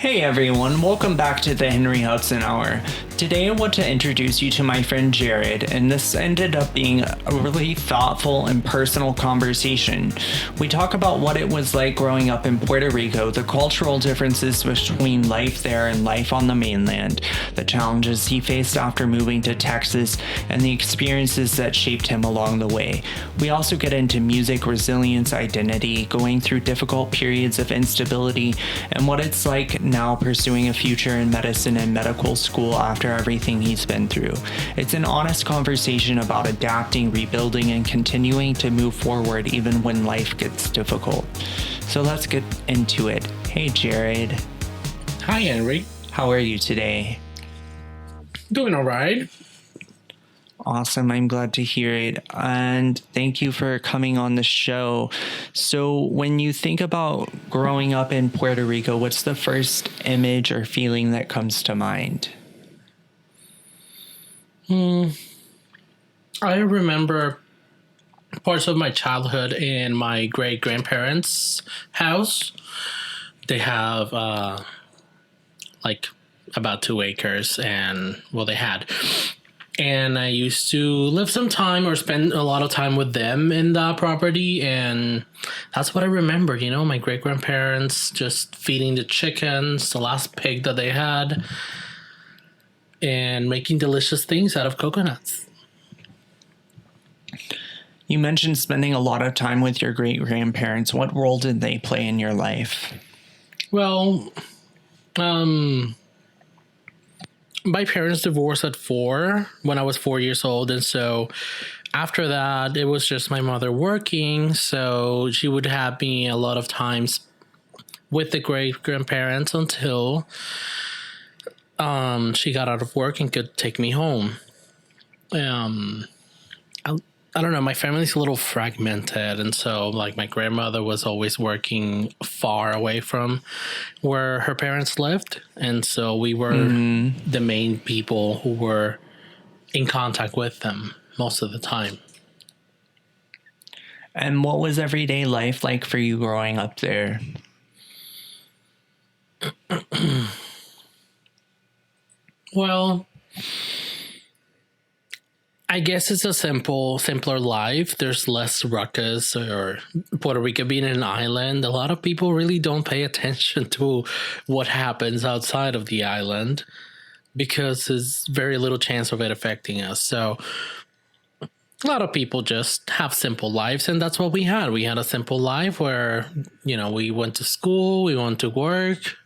Hey everyone, welcome back to the Henry Hudson Hour. Today I want to introduce you to my friend Jared, and this ended up being a really thoughtful and personal conversation. We talk about what it was like growing up in Puerto Rico, the cultural differences between life there and life on the mainland, the challenges he faced after moving to Texas, and the experiences that shaped him along the way. We also get into music, resilience, identity, going through difficult periods of instability, and what it's like now pursuing a future in medicine and medical school after everything he's been through. It's an honest conversation about adapting, rebuilding, and continuing to move forward even when life gets difficult. So let's get into it. Hey Jared. Hi Henry. How are you today? Doing all right. Awesome. I'm glad to hear it. And thank you for coming on the show. So when you think about growing up in Puerto Rico, what's the first image or feeling that comes to mind? I remember parts of my childhood in my great-grandparents' house. They have like about 2 acres and they had. And I used to live some time or spend a lot of time with them in that property. And that's what I remember, my great-grandparents just feeding the chickens, the last pig that they had, and making delicious things out of coconuts. You mentioned spending a lot of time with your great-grandparents. What role did they play in your life? Well, my parents divorced at 4 when I was 4 years old. And so after that, it was just my mother working. So she would have me a lot of times with the great-grandparents until she got out of work and could take me home. I don't know, my family's a little fragmented, and so like my grandmother was always working far away from where her parents lived, and so we were the main people who were in contact with them most of the time. And what was everyday life like for you growing up there? Well, I guess it's a simpler life. There's less ruckus, or Puerto Rico being an island. A lot of people really don't pay attention to what happens outside of the island because there's very little chance of it affecting us. So a lot of people just have simple lives, and that's what we had. We had a simple life where, we went to school, we went to work,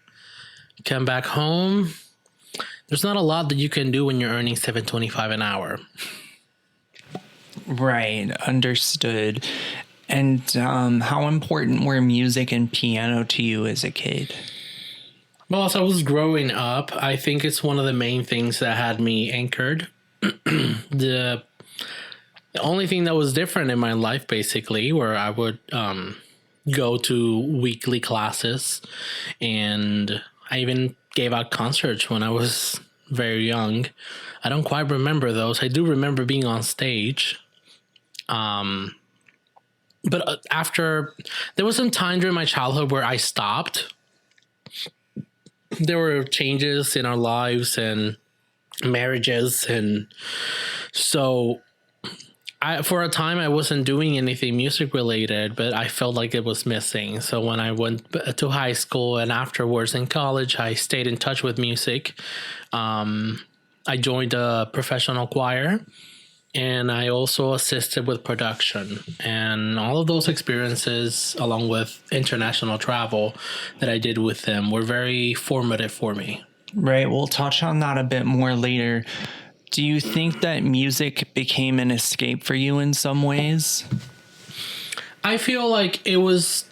come back home. There's not a lot that you can do when you're earning $7.25 an hour. Right, understood. And how important were music and piano to you as a kid? Well, as I was growing up, I think it's one of the main things that had me anchored. The only thing that was different in my life, basically, where I would go to weekly classes, and I even gave out concerts when I was very young. I don't quite remember those. I do remember being on stage. But after, there was some time during my childhood where I stopped. There were changes in our lives and marriages, and so for a time I wasn't doing anything music related, but I felt like it was missing. So when I went to high school and afterwards in college, I stayed in touch with music. I joined a professional choir, and I also assisted with production, and all of those experiences, along with international travel that I did with them, were very formative for me. Right. We'll touch on that a bit more later. Do you think that music became an escape for you in some ways? I feel like it was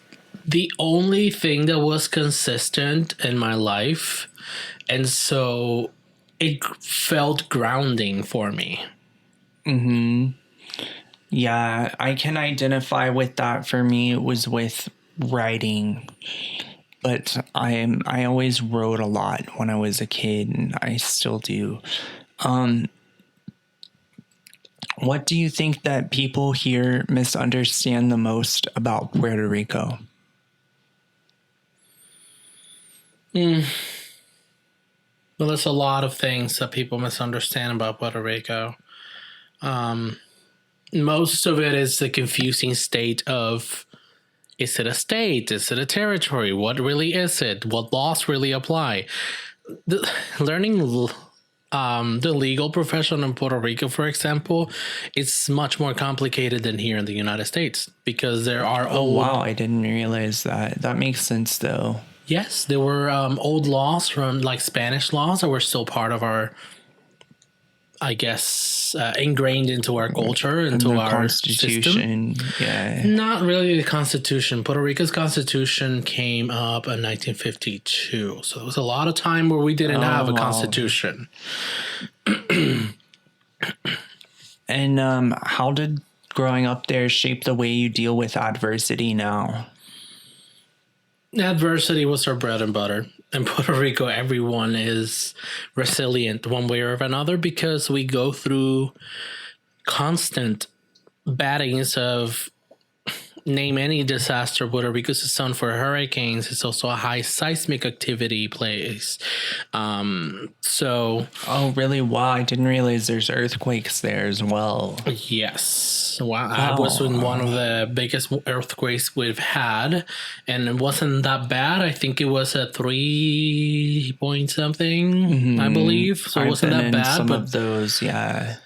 the only thing that was consistent in my life, and so it felt grounding for me. Yeah, I can identify with that. For me, it was with writing. But I always wrote a lot when I was a kid, and I still do. What do you think that people here misunderstand the most about Puerto Rico? Well, there's a lot of things that people misunderstand about Puerto Rico. Um, Most of it is the confusing state of, is it a state? Is it a territory? What really is it? What laws really apply? Learning the legal profession in Puerto Rico, for example, it's much more complicated than here in the United States because there are Oh, wow. I didn't realize that. That makes sense, though. Yes, there were old laws from like Spanish laws that were still part of our, I guess, ingrained into our culture, And into the our system. Constitution. Yeah. Not really the Constitution. Puerto Rico's Constitution came up in 1952. So there was a lot of time where we didn't have a wow. Constitution. And how did growing up there shape the way you deal with adversity now? Adversity was our bread and butter. In Puerto Rico, everyone is resilient one way or another because we go through constant battings of, name any disaster. Puerto Rico is known for hurricanes. It's also a high seismic activity place. So, Oh, really? Wow. I didn't realize there's earthquakes there as well. yes. Wow. I was in one of the biggest earthquakes we've had, and it wasn't that bad. I think it was a 3 point something, I believe. So it wasn't that bad. Some of those, yeah.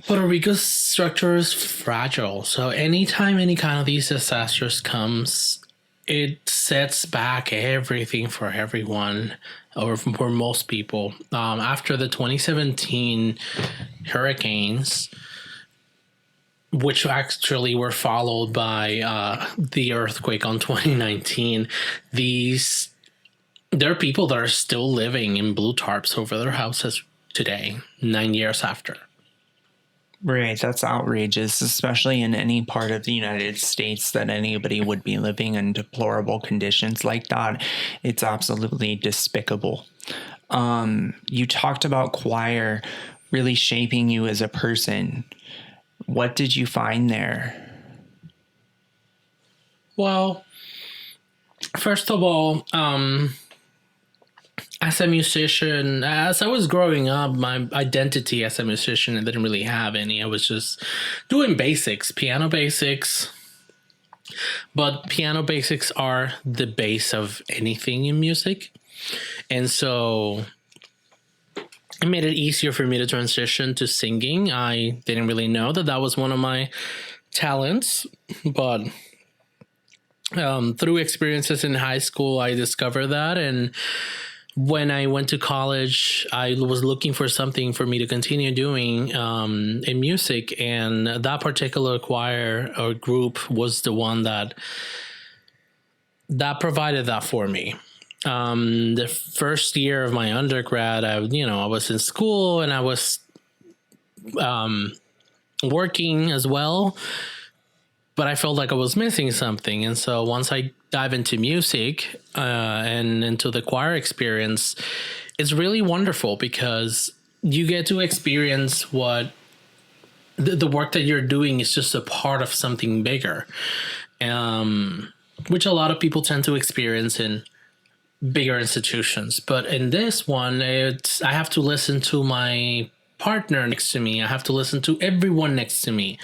Puerto Rico's structure is fragile. So anytime any kind of these disasters comes, it sets back everything for everyone, or for most people. After the 2017 hurricanes, which actually were followed by the earthquake on 2019, there are people that are still living in blue tarps over their houses today, 9 years after. Right, that's outrageous, especially in any part of the United States that anybody would be living in deplorable conditions like that. It's absolutely despicable. You talked about choir really shaping you as a person. What did you find there? Well, first of all, as a musician, as I was growing up, my identity as a musician, I didn't really have any. I was just doing basics, piano basics. But piano basics are the base of anything in music. And so it made it easier for me to transition to singing. I didn't really know that that was one of my talents, but through experiences in high school, I discovered that. And when I went to college, I was looking for something for me to continue doing in music, and that particular choir or group was the one that provided that for me. The first year of my undergrad, I was in school and I was working as well, but I felt like I was missing something. And so once I dive into music and into the choir experience, it's really wonderful because you get to experience what the work that you're doing is just a part of something bigger, which a lot of people tend to experience in bigger institutions. But in this one, I have to listen to my partner next to me. I have to listen to everyone next to me,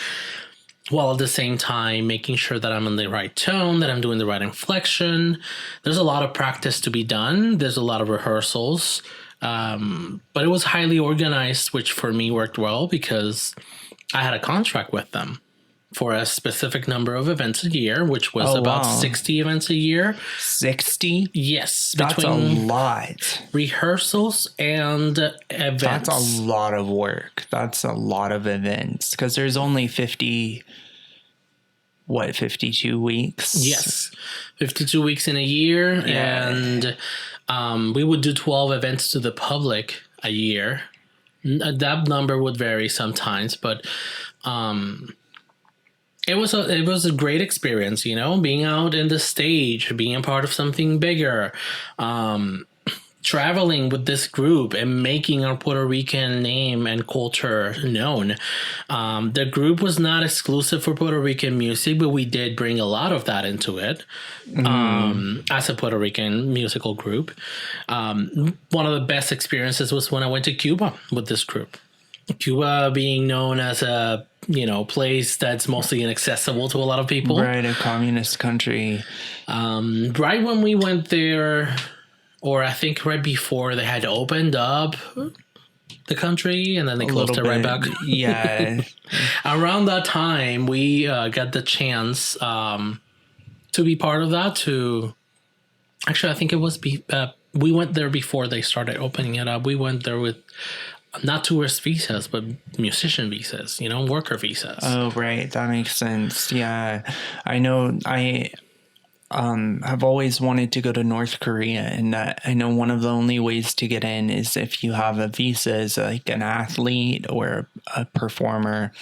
while at the same time making sure that I'm in the right tone, that I'm doing the right inflection. There's a lot of practice to be done. There's a lot of rehearsals. But it was highly organized, which for me worked well because I had a contract with them for a specific number of events a year, which was about 60 events a year. 60? Yes. That's a lot. Rehearsals and events. That's a lot of work. That's a lot of events because there's only 52 weeks? Yes. 52 weeks in a year. Yeah. And we would do 12 events to the public a year. That number would vary sometimes, but it was a great experience, being out in the stage, being a part of something bigger, traveling with this group and making our Puerto Rican name and culture known. The group was not exclusive for Puerto Rican music, but we did bring a lot of that into it as a Puerto Rican musical group. One of the best experiences was when I went to Cuba with this group. Cuba being known as a place that's mostly inaccessible to a lot of people. Right, a communist country. Right when we went there, or I think right before, they had opened up the country and then they closed it right back. Yeah. Around that time, we got the chance to be part of that. Actually, I think it was we went there before they started opening it up. We went there with not tourist visas, but musician visas, worker visas. Oh, right. That makes sense. Yeah. I know have always wanted to go to North Korea, and I know one of the only ways to get in is if you have a visa as like an athlete or a performer.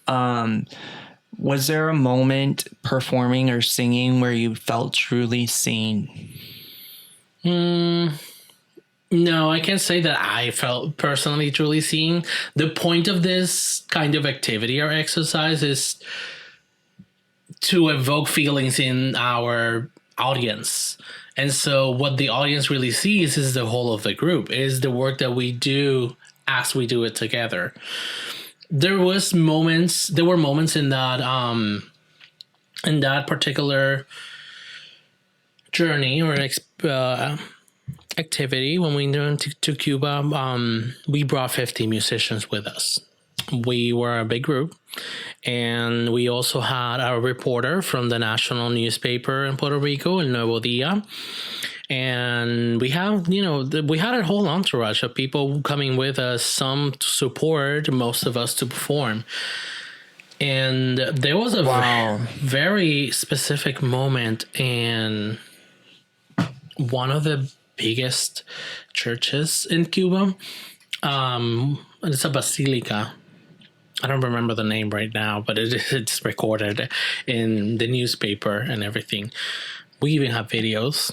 Was there a moment performing or singing where you felt truly seen? No, I can't say that I felt personally truly seen. The point of this kind of activity or exercise is to evoke feelings in our audience. And so what the audience really sees is the whole of the group, is the work that we do as we do it together. There were moments in that particular journey or activity when we went to Cuba. We brought 50 musicians with us. We were a big group, and we also had a reporter from the national newspaper in Puerto Rico, El Nuevo Dia. And we had a whole entourage of people coming with us, some to support, most of us to perform. And there was a very specific moment in one of the biggest churches in Cuba. It's a basilica. I don't remember the name right now, but it's recorded in the newspaper and everything. We even have videos.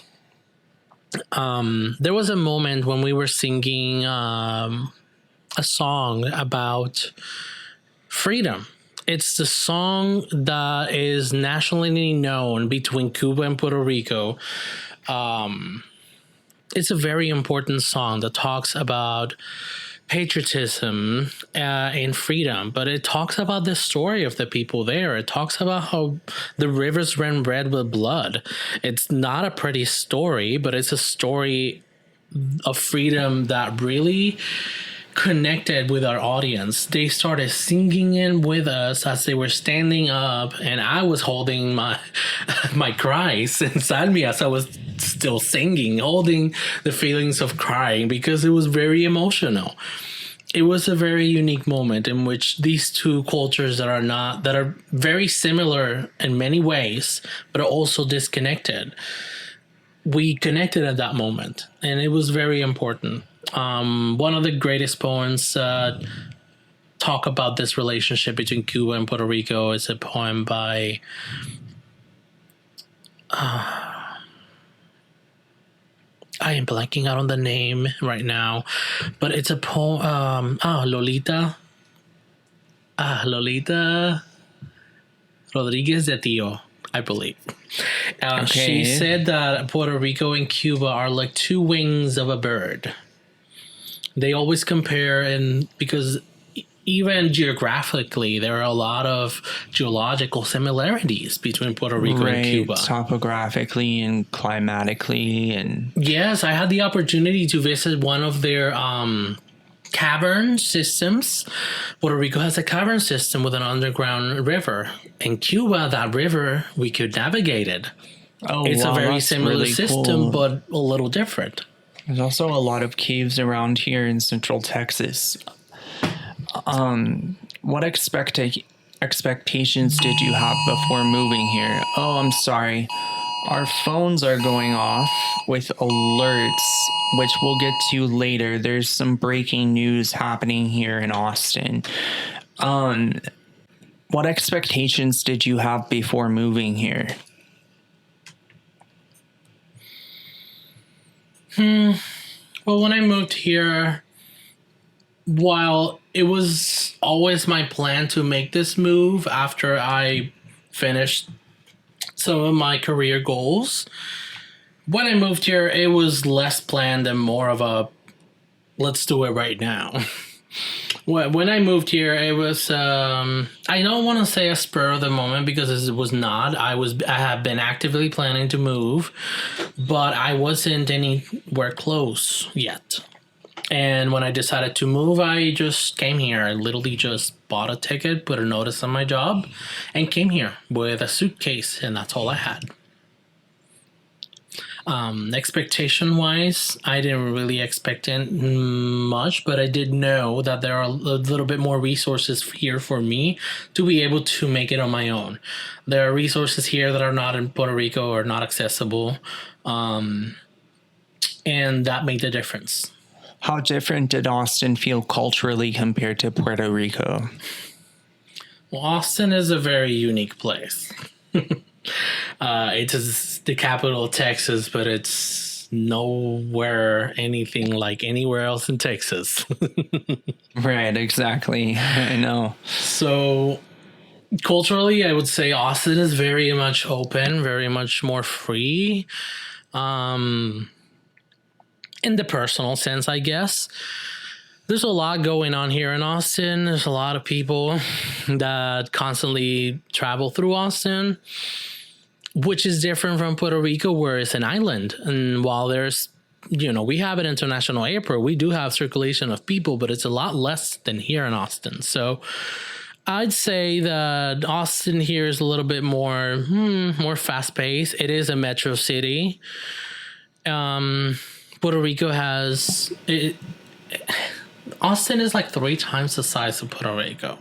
There was a moment when we were singing a song about freedom. It's the song that is nationally known between Cuba and Puerto Rico. It's a very important song that talks about patriotism and freedom, but it talks about the story of the people there. It talks about how the rivers ran red with blood. It's not a pretty story, but it's a story of freedom that really connected with our audience. They started singing in with us as they were standing up, and I was holding my cries inside me as I was still singing, holding the feelings of crying because it was very emotional. It was a very unique moment in which these two cultures that are very similar in many ways, but are also disconnected. We connected at that moment, and it was very important. One of the greatest poems talk about this relationship between Cuba and Puerto Rico is a poem by I am blanking out on the name right now, but it's a poem. Lolita Rodriguez de Tio, I believe. She said that Puerto Rico and Cuba are like two wings of a bird. They always compare, and because even geographically, there are a lot of geological similarities between Puerto Rico and Cuba. Topographically and climatically. And yes, I had the opportunity to visit one of their cavern systems. Puerto Rico has a cavern system with an underground river. In Cuba, that river, we could navigate it. It's a very similar really system, cool. But a little different. There's also a lot of caves around here in Central Texas. What expectations did you have before moving here? Oh, I'm sorry. Our phones are going off with alerts, which we'll get to later. There's some breaking news happening here in Austin. What expectations did you have before moving here? Well, when I moved here, while it was always my plan to make this move after I finished some of my career goals, when I moved here, it was less planned and more of a let's do it right now. When I moved here, it was I don't want to say a spur of the moment because it was not. I have been actively planning to move, but I wasn't anywhere close yet. And when I decided to move, I just came here. I literally just bought a ticket, put a notice on my job, and came here with a suitcase, and that's all I had. Expectation wise, I didn't really expect much, but I did know that there are a little bit more resources here for me to be able to make it on my own. There are resources here that are not in Puerto Rico or not accessible, and that made the difference. How different did Austin feel culturally compared to Puerto Rico? Well, Austin is a very unique place. It is the capital of Texas, but it's nowhere anything like anywhere else in Texas. Right, exactly. I know. So culturally, I would say Austin is very much open, very much more free. In the personal sense, I guess. There's a lot going on here in Austin. There's a lot of people that constantly travel through Austin, which is different from Puerto Rico, where it's an island. And while there's, we have an international airport, we do have circulation of people, but it's a lot less than here in Austin. So I'd say that Austin here is a little bit more fast paced. It is a metro city. Puerto Rico has Austin is like 3 times the size of Puerto Rico.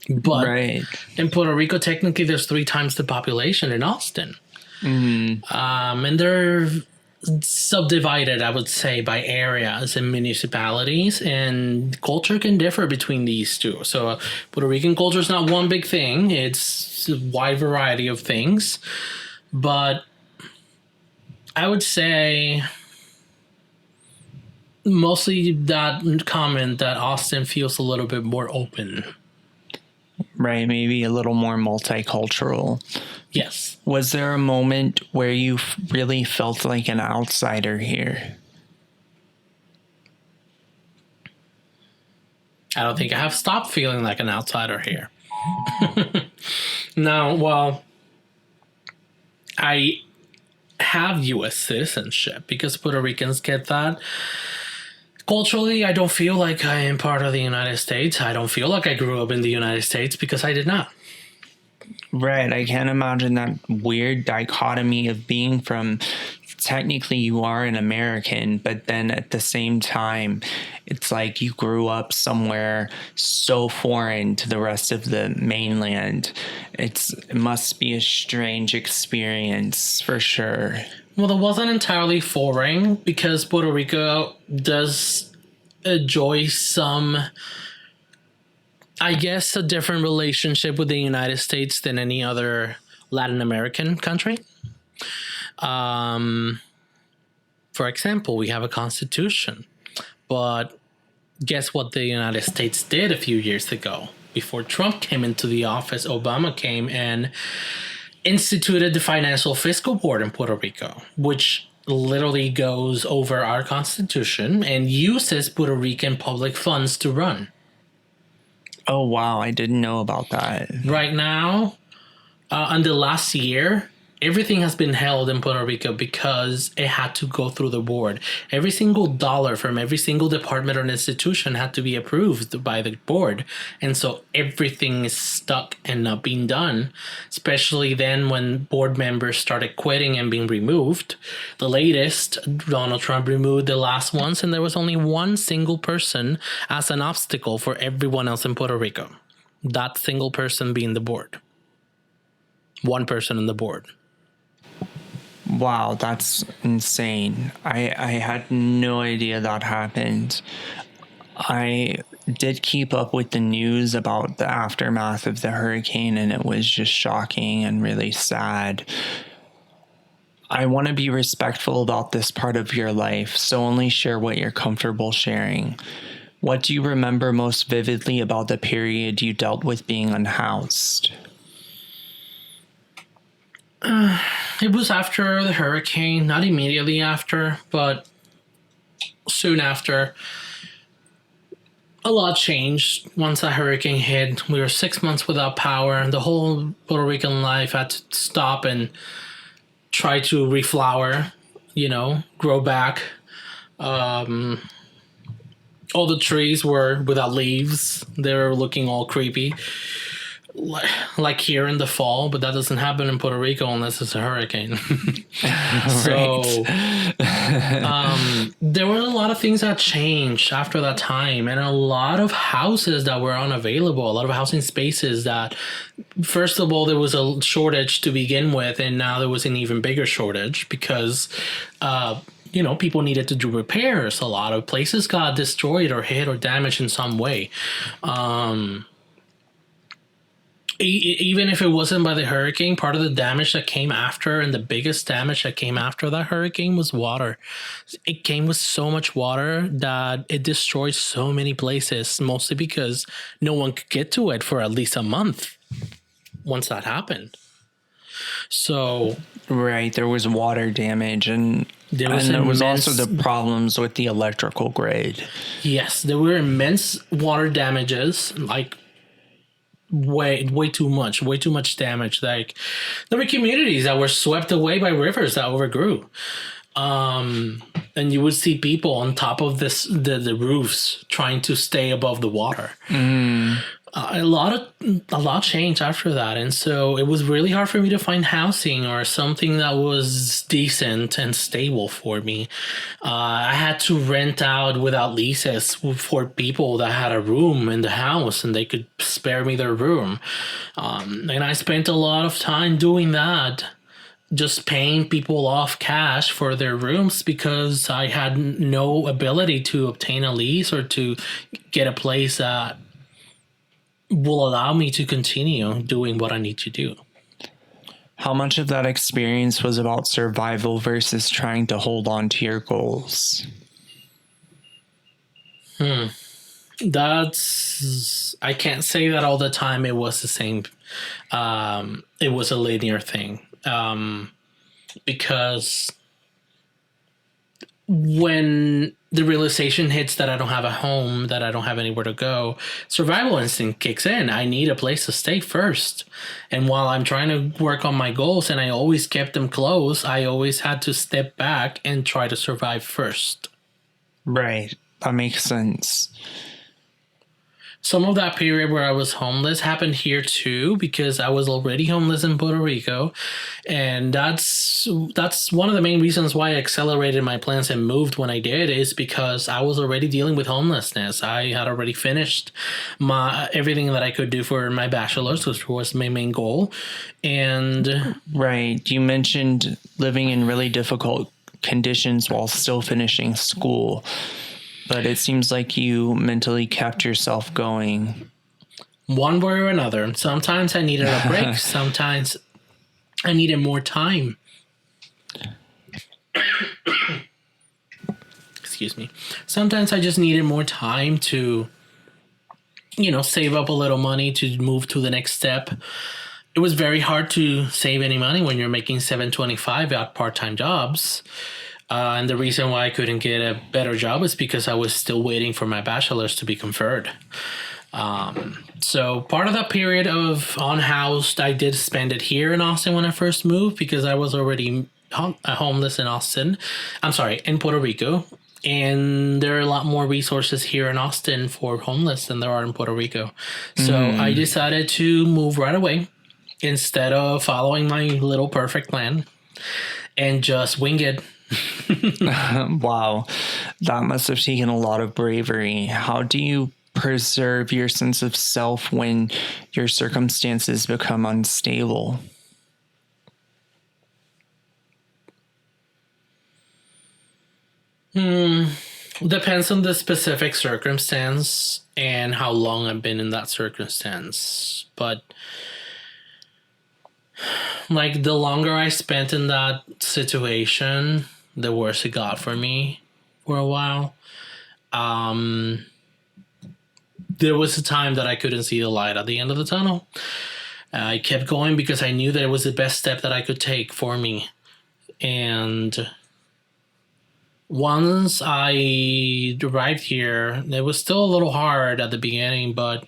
But right. In Puerto Rico, technically, there's 3 times the population in Austin. Mm-hmm. And they're subdivided, I would say, by areas and municipalities, and culture can differ between these two. So Puerto Rican culture is not one big thing. It's a wide variety of things. But I would say mostly that comment that Austin feels a little bit more open. Right, maybe a little more multicultural. Yes. Was there a moment where you really felt like an outsider here? I don't think I have stopped feeling like an outsider here. Now, well, I have U.S. citizenship because Puerto Ricans get that. Culturally, I don't feel like I am part of the United States. I don't feel like I grew up in the United States because I did not. Right. I can't imagine that weird dichotomy of being from, technically you are an American, but then at the same time, it's like you grew up somewhere so foreign to the rest of the mainland. It must be a strange experience for sure. Well, that wasn't entirely foreign because Puerto Rico does enjoy some, I guess, a different relationship with the United States than any other Latin American country. For example, we have a constitution, but guess what the United States did a few years ago? Before Trump came into the office, Obama came and instituted the Financial Fiscal Board in Puerto Rico, which literally goes over our constitution and uses Puerto Rican public funds to run. Oh, wow. I didn't know about that. Right now, in the last year, everything has been held in Puerto Rico because it had to go through the board. Every single dollar from every single department or institution had to be approved by the board. And so everything is stuck and not being done, especially then when board members started quitting and being removed. The latest, Donald Trump removed the last ones, and there was only one single person as an obstacle for everyone else in Puerto Rico. That single person being the board. One person on the board. Wow, that's insane. I had no idea that happened. I did keep up with the news about the aftermath of the hurricane, and it was just shocking and really sad. I want to be respectful about this part of your life, so only share what you're comfortable sharing. What do you remember most vividly about the period you dealt with being unhoused? It was after the hurricane, not immediately after, but soon after. A lot changed once that hurricane hit. We were 6 months without power, and the whole Puerto Rican life had to stop and try to reflower, grow back. All the trees were without leaves. They were looking all creepy, like here in the fall, but that doesn't happen in Puerto Rico unless it's a hurricane. So there were a lot of things that changed after that time, and a lot of houses that were unavailable, a lot of housing spaces that, first of all, there was a shortage to begin with, and now there was an even bigger shortage because people needed to do repairs. A lot of places got destroyed or hit or damaged in some way. Even if it wasn't by the hurricane, part of the damage that came after, and the biggest damage that came after that hurricane, was water. It came with so much water that it destroyed so many places, mostly because no one could get to it for at least a month once that happened. So right, there was water damage, and there was also the problems with the electrical grid. Yes, there were immense water damages, like way too much damage. Like, there were communities that were swept away by rivers that overgrew, and you would see people on top of the roofs trying to stay above the water. A lot changed after that, and so it was really hard for me to find housing or something that was decent and stable for me. I had to rent out without leases for people that had a room in the house and they could spare me their room, and I spent a lot of time doing that, just paying people off cash for their rooms because I had no ability to obtain a lease or to get a place that will allow me to continue doing what I need to do. How much of that experience was about survival versus trying to hold on to your goals? That's, I can't say that all the time it was the same. It was a linear thing. Because when the realization hits that I don't have a home, that I don't have anywhere to go, survival instinct kicks in. I need a place to stay first. And while I'm trying to work on my goals, and I always kept them close, I always had to step back and try to survive first. Right. That makes sense. Some of that period where I was homeless happened here too, because I was already homeless in Puerto Rico. And that's one of the main reasons why I accelerated my plans and moved when I did, is because I was already dealing with homelessness. I had already finished everything that I could do for my bachelor's, which was my main goal. And right. You mentioned living in really difficult conditions while still finishing school. But it seems like you mentally kept yourself going. One way or another. Sometimes I needed a break. Sometimes I needed more time. Excuse me. Sometimes I just needed more time to, save up a little money to move to the next step. It was very hard to save any money when you're making $7.25 at part-time jobs. And the reason why I couldn't get a better job is because I was still waiting for my bachelor's to be conferred. So part of that period of unhoused, I did spend it here in Austin when I first moved, because I was already homeless in in Puerto Rico. And there are a lot more resources here in Austin for homeless than there are in Puerto Rico. So I decided to move right away instead of following my little perfect plan and just wing it. Wow, that must have taken a lot of bravery. How do you preserve your sense of self when your circumstances become unstable? Depends on the specific circumstance and how long I've been in that circumstance. But Like, the longer I spent in that situation, the worse it got for me for a while. Um, there was a time that I couldn't see the light at the end of the tunnel. I kept going because I knew that it was the best step that I could take for me. And once I arrived here, it was still a little hard at the beginning, but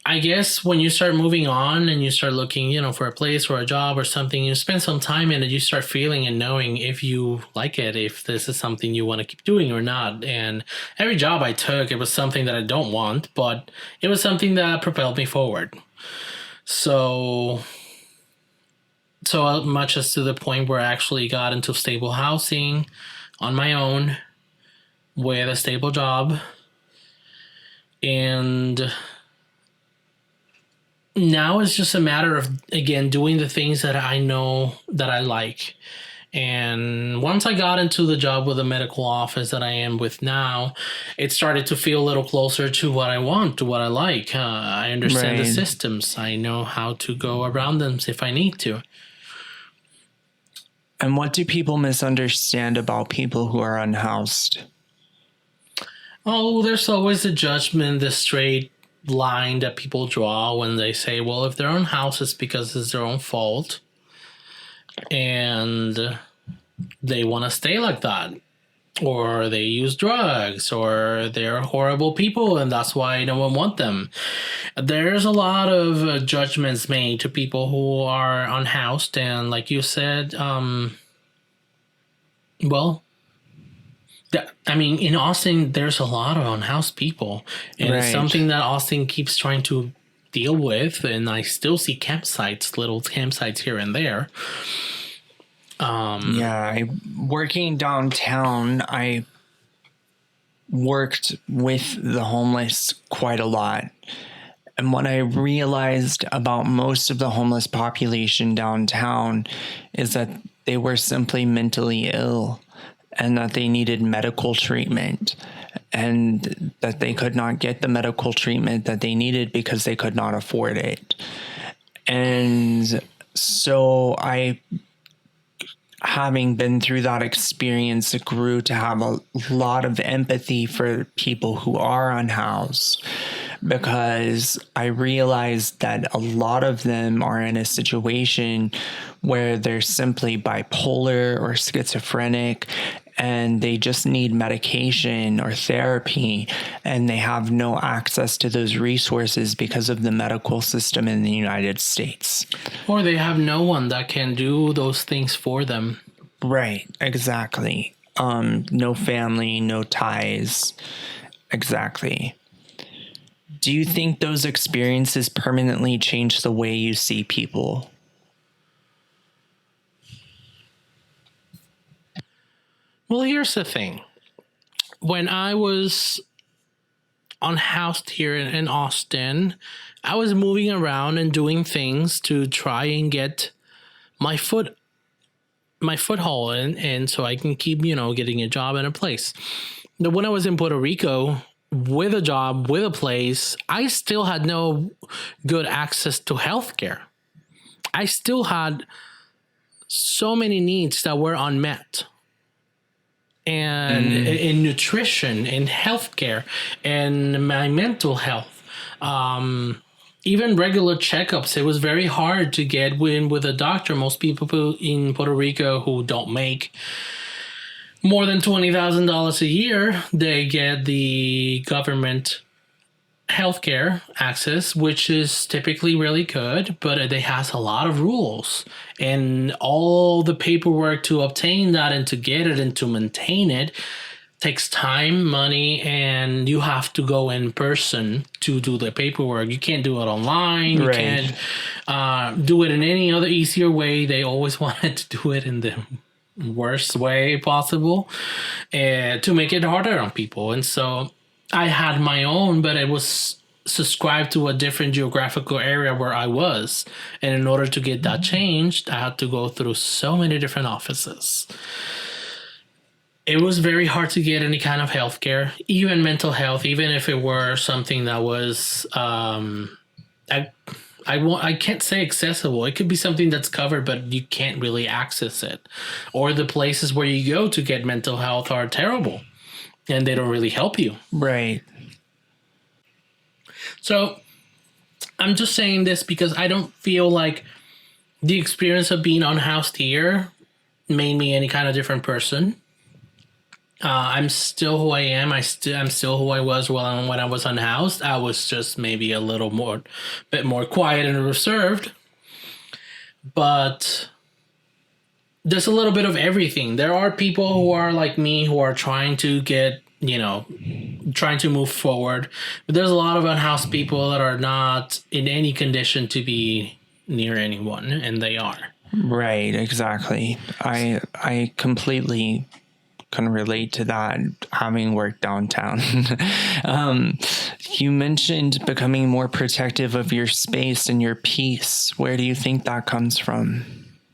I guess when you start moving on and you start looking, for a place or a job or something, you spend some time in it, you start feeling and knowing if you like it, if this is something you want to keep doing or not. And every job I took, it was something that I don't want, but it was something that propelled me forward. So much as to the point where I actually got into stable housing on my own with a stable job. And now it's just a matter of, again, doing the things that I know that I like. And once I got into the job with the medical office that I am with now, it started to feel a little closer to what I want, to what I like. I understand the systems. I know how to go around them if I need to. And what do people misunderstand about people who are unhoused? Oh, there's always the judgment, the straight line that people draw when they say, well, if they're unhoused, it's because it's their own fault. And they want to stay like that. Or they use drugs, or they're horrible people, and that's why no one wants them. There's a lot of judgments made to people who are unhoused, and like you said, in Austin, there's a lot of unhoused people, and it's something that Austin keeps trying to deal with, and I still see little campsites here and there. Working downtown, I worked with the homeless quite a lot. And what I realized about most of the homeless population downtown is that they were simply mentally ill and that they needed medical treatment, and that they could not get the medical treatment that they needed because they could not afford it. And so having been through that experience, it grew to have a lot of empathy for people who are unhoused, because I realized that a lot of them are in a situation where they're simply bipolar or schizophrenic, and they just need medication or therapy, and they have no access to those resources because of the medical system in the United States. Or they have no one that can do those things for them. Right, exactly. No family, no ties. Exactly. Do you think those experiences permanently change the way you see people? Well, here's the thing. When I was unhoused here in Austin, I was moving around and doing things to try and get my foothold and so I can keep, getting a job in a place. But when I was in Puerto Rico with a job, with a place, I still had no good access to healthcare. I still had so many needs that were unmet. And in nutrition, in healthcare, and my mental health, even regular checkups, it was very hard to get in with a doctor. Most people in Puerto Rico who don't make more than $20,000 a year, they get the government healthcare access, which is typically really good, but it has a lot of rules, and all the paperwork to obtain that and to get it and to maintain it takes time, money, and you have to go in person to do the paperwork. You can't do it online. You can't do it in any other easier way. They always wanted to do it in the worst way possible to make it harder on people. And so I had my own, but it was subscribed to a different geographical area where I was. And in order to get that changed, I had to go through so many different offices. It was very hard to get any kind of healthcare, even mental health, even if it were something that was, I I can't say accessible. It could be something that's covered, but you can't really access it. Or the places where you go to get mental health are terrible and they don't really help you. Right. So I'm just saying this because I don't feel like the experience of being unhoused here made me any kind of different person. I'm still who I am. I'm still who I was when I was unhoused. I was just maybe a bit more quiet and reserved. But there's a little bit of everything. There are people who are like me who are trying to trying to move forward. But there's a lot of unhoused people that are not in any condition to be near anyone, and they are. Right, exactly. I completely can relate to that, having worked downtown. You mentioned becoming more protective of your space and your peace. Where do you think that comes from?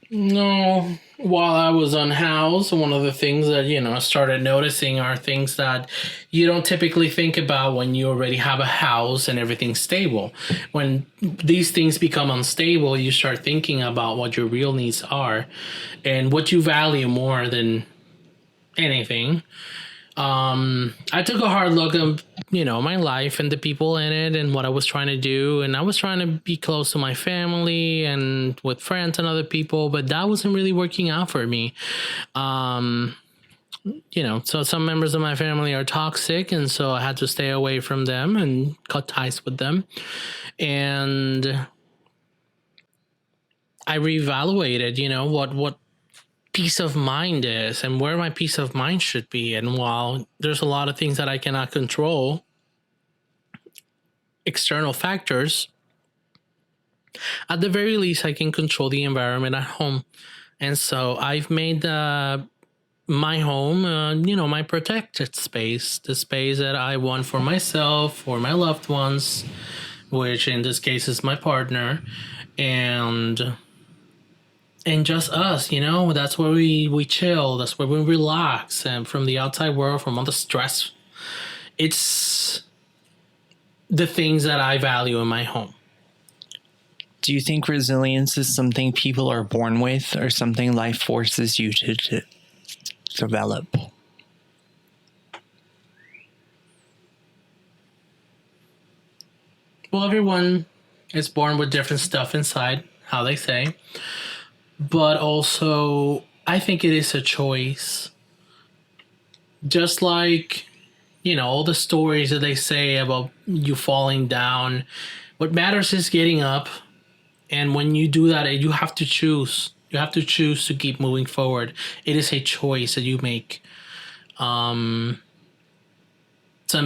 No, while I was unhoused, one of the things that, I started noticing are things that you don't typically think about when you already have a house and everything's stable. When these things become unstable, you start thinking about what your real needs are and what you value more than anything. I took a hard look at, my life and the people in it and what I was trying to do. And I was trying to be close to my family and with friends and other people, but that wasn't really working out for me. So some members of my family are toxic, and so I had to stay away from them and cut ties with them. And I reevaluated, what peace of mind is and where my peace of mind should be. And while there's a lot of things that I cannot control, external factors, at the very least I can control the environment at home. And so I've made my home my protected space, the space that I want for myself, for my loved ones, which in this case is my partner, and just us, that's where we chill. That's where we relax. And from the outside world, from all the stress, it's the things that I value in my home. Do you think resilience is something people are born with or something life forces you to develop? Well, everyone is born with different stuff inside, how they say. But also, I think it is a choice. Just like, all the stories that they say about you falling down, what matters is getting up. And when you do that, you have to choose. You have to choose to keep moving forward. It is a choice that you make. Some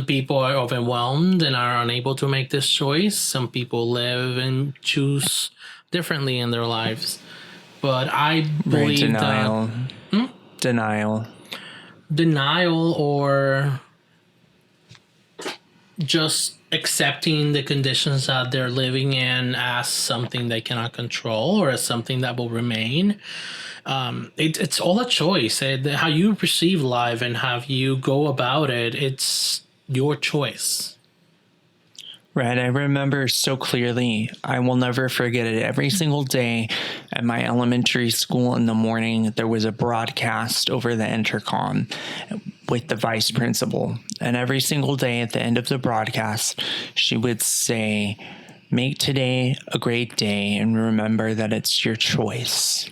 people are overwhelmed and are unable to make this choice. Some people live and choose differently in their lives. But I believe denial. that denial, or just accepting the conditions that they're living in as something they cannot control or as something that will remain. It's all a choice. How you perceive life and how you go about it, it's your choice. Right. I remember so clearly. I will never forget it. Every single day at my elementary school in the morning, there was a broadcast over the intercom with the vice principal. And every single day at the end of the broadcast, she would say, "Make today a great day and remember that it's your choice."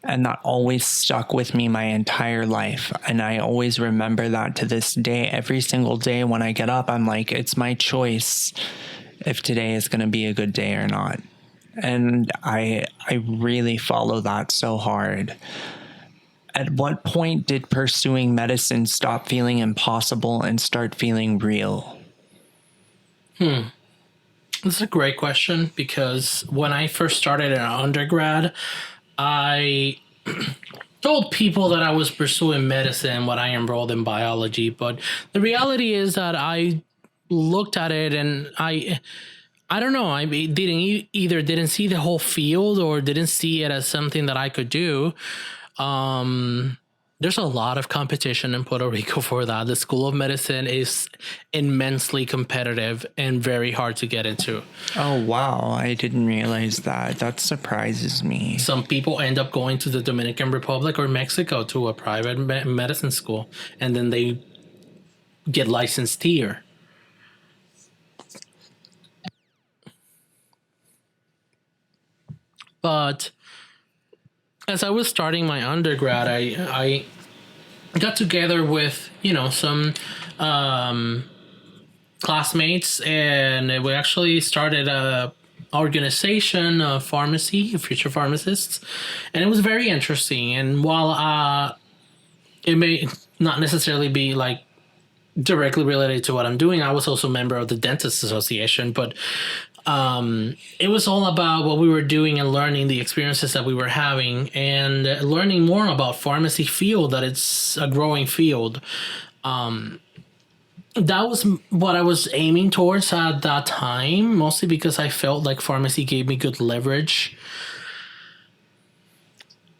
And that always stuck with me my entire life. And I always remember that to this day. Every single day when I get up, I'm like, it's my choice if today is going to be a good day or not. And I really follow that so hard. At what point did pursuing medicine stop feeling impossible and start feeling real? This is a great question, because when I first started in undergrad, I told people that I was pursuing medicine when I enrolled in biology, but the reality is that I looked at it and I don't know, I didn't see the whole field or didn't see it as something that I could do. There's a lot of competition in Puerto Rico for that. The School of Medicine is immensely competitive and very hard to get into. Oh, wow. I didn't realize that. That surprises me. Some people end up going to the Dominican Republic or Mexico to a private medicine school, and then they get licensed here. But as I was starting my undergrad, I got together with, some classmates, and we actually started a organization of pharmacy, future pharmacists, and it was very interesting. And while it may not necessarily be like directly related to what I'm doing, I was also a member of the Dentists Association, but it was all about what we were doing and learning the experiences that we were having and learning more about pharmacy field, that it's a growing field. That was what I was aiming towards at that time, mostly because I felt like pharmacy gave me good leverage.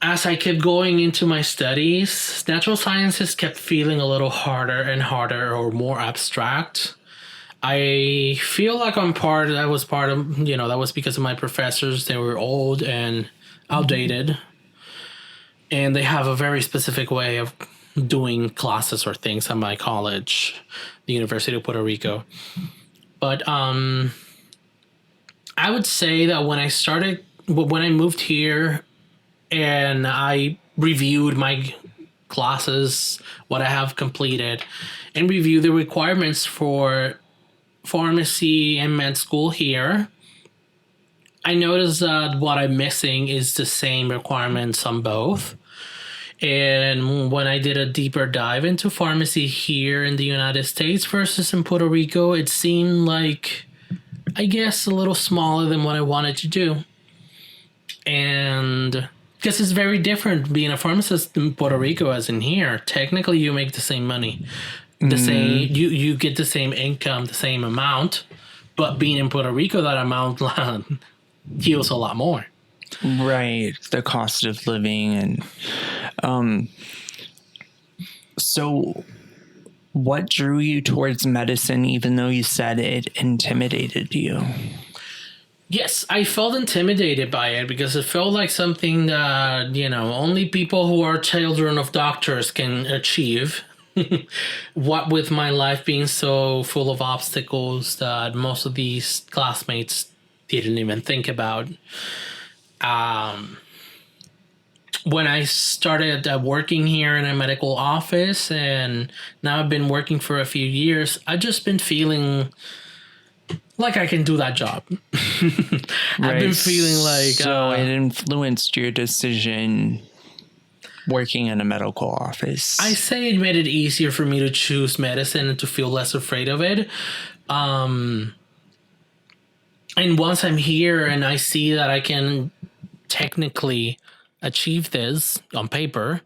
As I kept going into my studies, natural sciences kept feeling a little harder and harder, or more abstract. I feel like that was because of my professors. They were old and outdated, and they have a very specific way of doing classes or things at my college, the University of Puerto Rico. But I would say that when I moved here and I reviewed my classes, what I have completed, and reviewed the requirements for pharmacy and med school here, I noticed that what I'm missing is the same requirements on both. And when I did a deeper dive into pharmacy here in the United States versus in Puerto Rico, it seemed like, I guess, a little smaller than what I wanted to do. And because it's very different being a pharmacist in Puerto Rico as in here. Technically, you make the same money. You get the same income, the same amount, but being in Puerto Rico, that amount heals a lot more. Right, the cost of living. And so what drew you towards medicine, even though you said it intimidated you? Yes, I felt intimidated by it because it felt like something that, only people who are children of doctors can achieve. What with my life being so full of obstacles that most of these classmates didn't even think about. When I started working here in a medical office, and now I've been working for a few years, I've just been feeling like I can do that job. I've been feeling like... So it influenced your decision working in a medical office. I say it made it easier for me to choose medicine and to feel less afraid of it. And once I'm here and I see that I can technically achieve this on paper,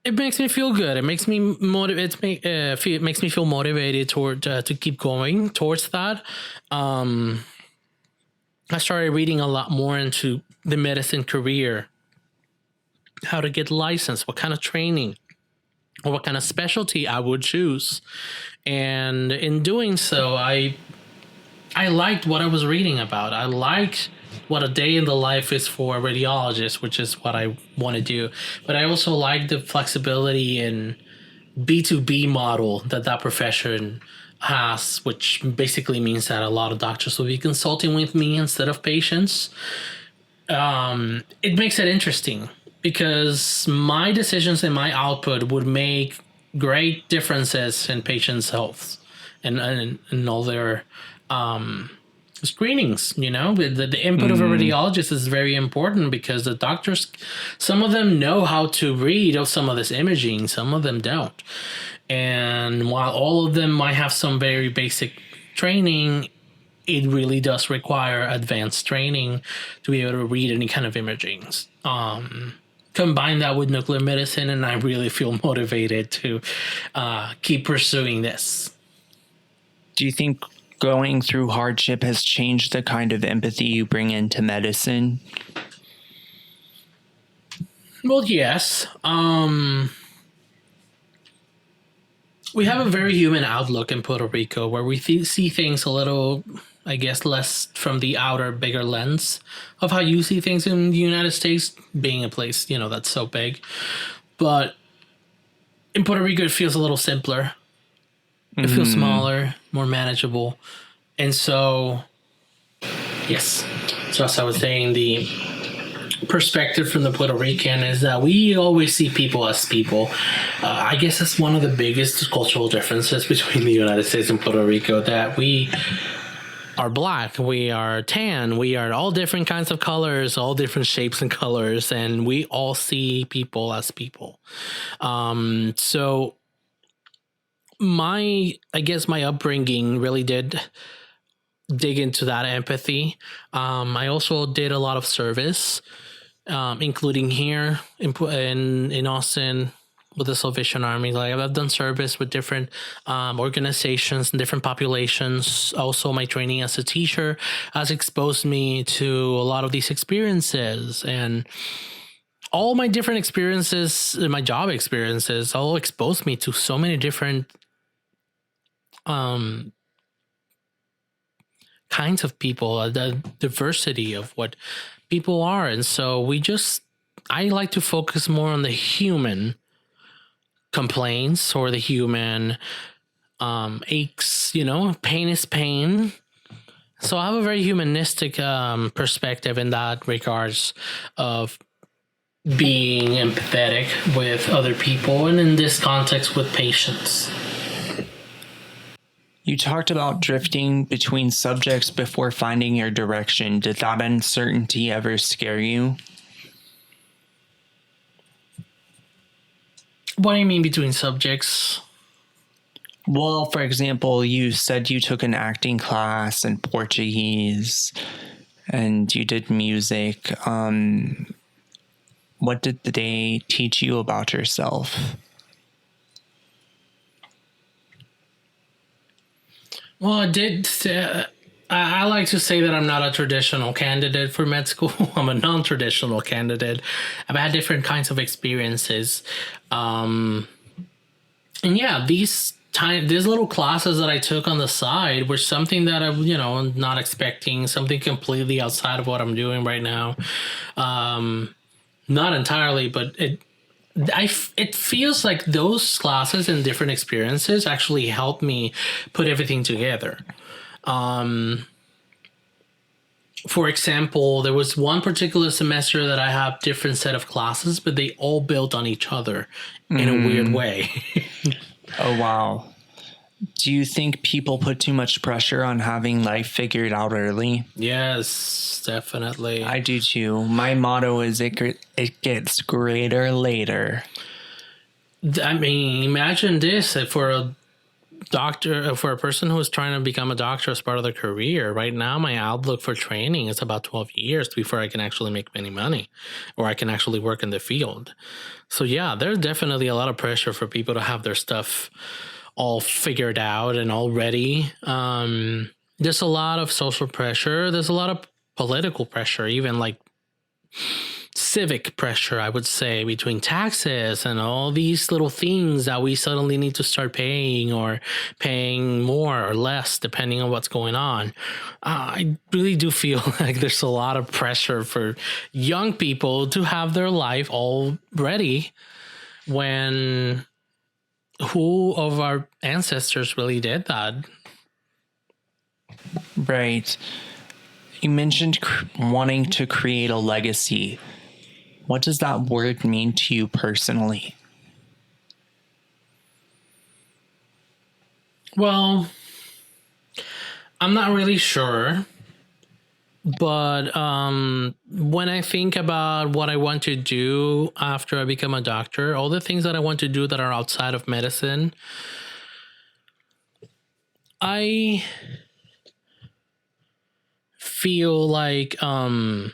it makes me feel good. It makes me it makes me feel motivated to keep going towards that. I started reading a lot more into the medicine career, how to get licensed, what kind of training, or what kind of specialty I would choose. And in doing so, I liked what I was reading about. I liked what a day in the life is for a radiologist, which is what I want to do. But I also like the flexibility and B2B model that profession has, which basically means that a lot of doctors will be consulting with me instead of patients. It makes it interesting because my decisions and my output would make great differences in patients' health and all their screenings. The input of a radiologist is very important because the doctors, some of them know how to read some of this imaging, some of them don't. And while all of them might have some very basic training, it really does require advanced training to be able to read any kind of imaging. Combine that with nuclear medicine, and I really feel motivated to keep pursuing this. Do you think going through hardship has changed the kind of empathy you bring into medicine? Well, yes. We have a very human outlook in Puerto Rico where we see things a little, I guess, less from the outer, bigger lens of how you see things in the United States, being a place, that's so big. But in Puerto Rico, it feels a little simpler. It feels Hmm. smaller, more manageable. And so, yes. So, as I was saying, the perspective from the Puerto Rican is that we always see people as people. I guess that's one of the biggest cultural differences between the United States and Puerto Rico, that we are black, we are tan, we are all different kinds of colors, all different shapes and colors, and we all see people as people. So I guess my upbringing really did dig into that empathy. I also did a lot of service, including here in Austin with the Salvation Army. Like, I've done service with different organizations and different populations. Also, my training as a teacher has exposed me to a lot of these experiences, and all my different experiences, my job experiences, all exposed me to so many different um, kinds of people, the diversity of what people are. And so I like to focus more on the human complaints or the human aches. Pain is pain. So I have a very humanistic perspective in that regards of being empathetic with other people, and in this context with patients. You talked about drifting between subjects before finding your direction. Did that uncertainty ever scare you? What do you mean between subjects? Well, for example, you said you took an acting class in Portuguese and you did music. What did they teach you about yourself? Well, I did. I like to say that I'm not a traditional candidate for med school. I'm a non-traditional candidate. I've had different kinds of experiences, and yeah, these little classes that I took on the side were something that I, not expecting, something completely outside of what I'm doing right now. Not entirely, but it feels like those classes and different experiences actually helped me put everything together. For example, there was one particular semester that I have different set of classes, but they all built on each other in a weird way. Oh, wow. Do you think people put too much pressure on having life figured out early? Yes, definitely. I do too. My motto is it gets greater later. I mean, imagine this for a doctor, for a person who is trying to become a doctor as part of their career. Right now, my outlook for training is about 12 years before I can actually make any money or I can actually work in the field. So, yeah, there's definitely a lot of pressure for people to have their stuff all figured out and all ready. There's a lot of social pressure. There's a lot of political pressure, even like civic pressure, I would say, between taxes and all these little things that we suddenly need to start paying or paying more or less depending on what's going on. I really do feel like there's a lot of pressure for young people to have their life all ready when who of our ancestors really did that? Right. You mentioned wanting to create a legacy. What does that word mean to you personally? Well, I'm not really sure. But when I think about what I want to do after I become a doctor, all the things that I want to do that are outside of medicine, I feel like I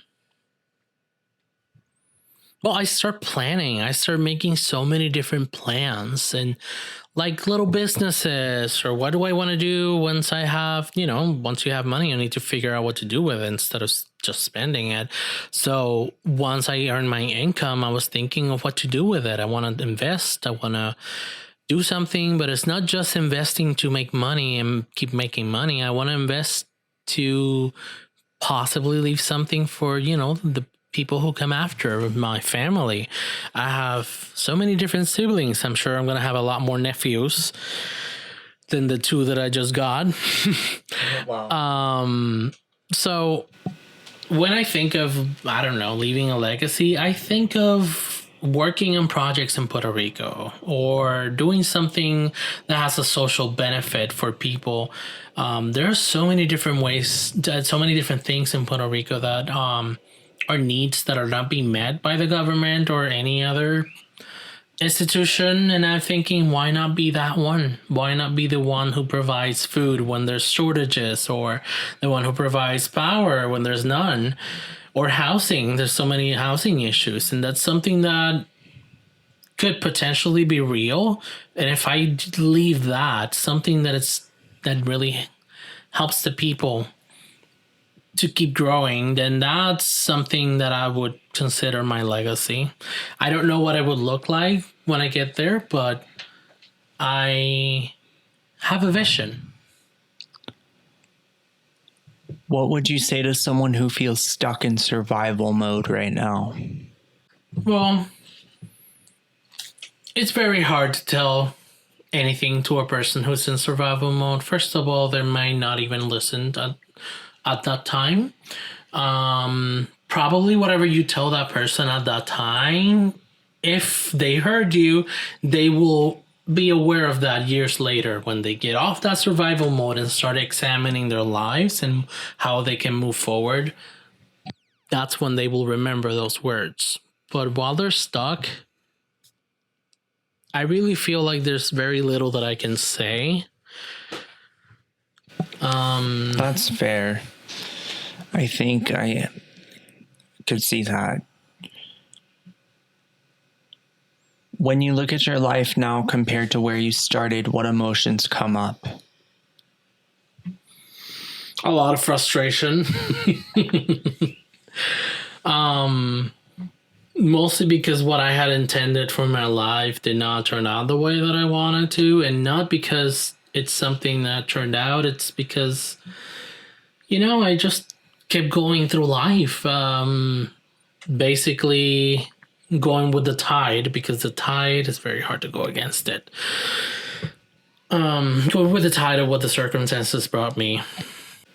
start planning. I start making so many different plans and like little businesses, or what do I want to do once I have, once you have money, you need to figure out what to do with it instead of just spending it. So once I earned my income, I was thinking of what to do with it. I want to invest. I want to do something, but it's not just investing to make money and keep making money. I want to invest to possibly leave something for, the people who come after, my family. I have so many different siblings. I'm sure I'm going to have a lot more nephews than the 2 that I just got. Wow. So when I think of, I don't know, leaving a legacy, I think of working on projects in Puerto Rico or doing something that has a social benefit for people. There are so many different ways, so many different things in Puerto Rico that are needs that are not being met by the government or any other institution. And I'm thinking, why not be that one? Why not be the one who provides food when there's shortages, or the one who provides power when there's none, or housing? There's so many housing issues, and that's something that could potentially be real. And if I leave that, something that really helps the people to keep growing, then that's something that I would consider my legacy. I don't know what it would look like when I get there, but I have a vision. What would you say to someone who feels stuck in survival mode right now? Well, it's very hard to tell anything to a person who's in survival mode. First of all, they might not even listen at that time. Probably whatever you tell that person at that time, if they heard you, they will be aware of that years later when they get off that survival mode and start examining their lives and how they can move forward. That's when they will remember those words. But while they're stuck, I really feel like there's very little that I can say. That's fair. I think I could see that. When you look at your life now compared to where you started, what emotions come up? A lot of frustration. Mostly because what I had intended for my life did not turn out the way that I wanted to, and not because it's something that turned out. It's because, I just kept going through life, basically going with the tide, because the tide is very hard to go against it. Going with the tide of what the circumstances brought me.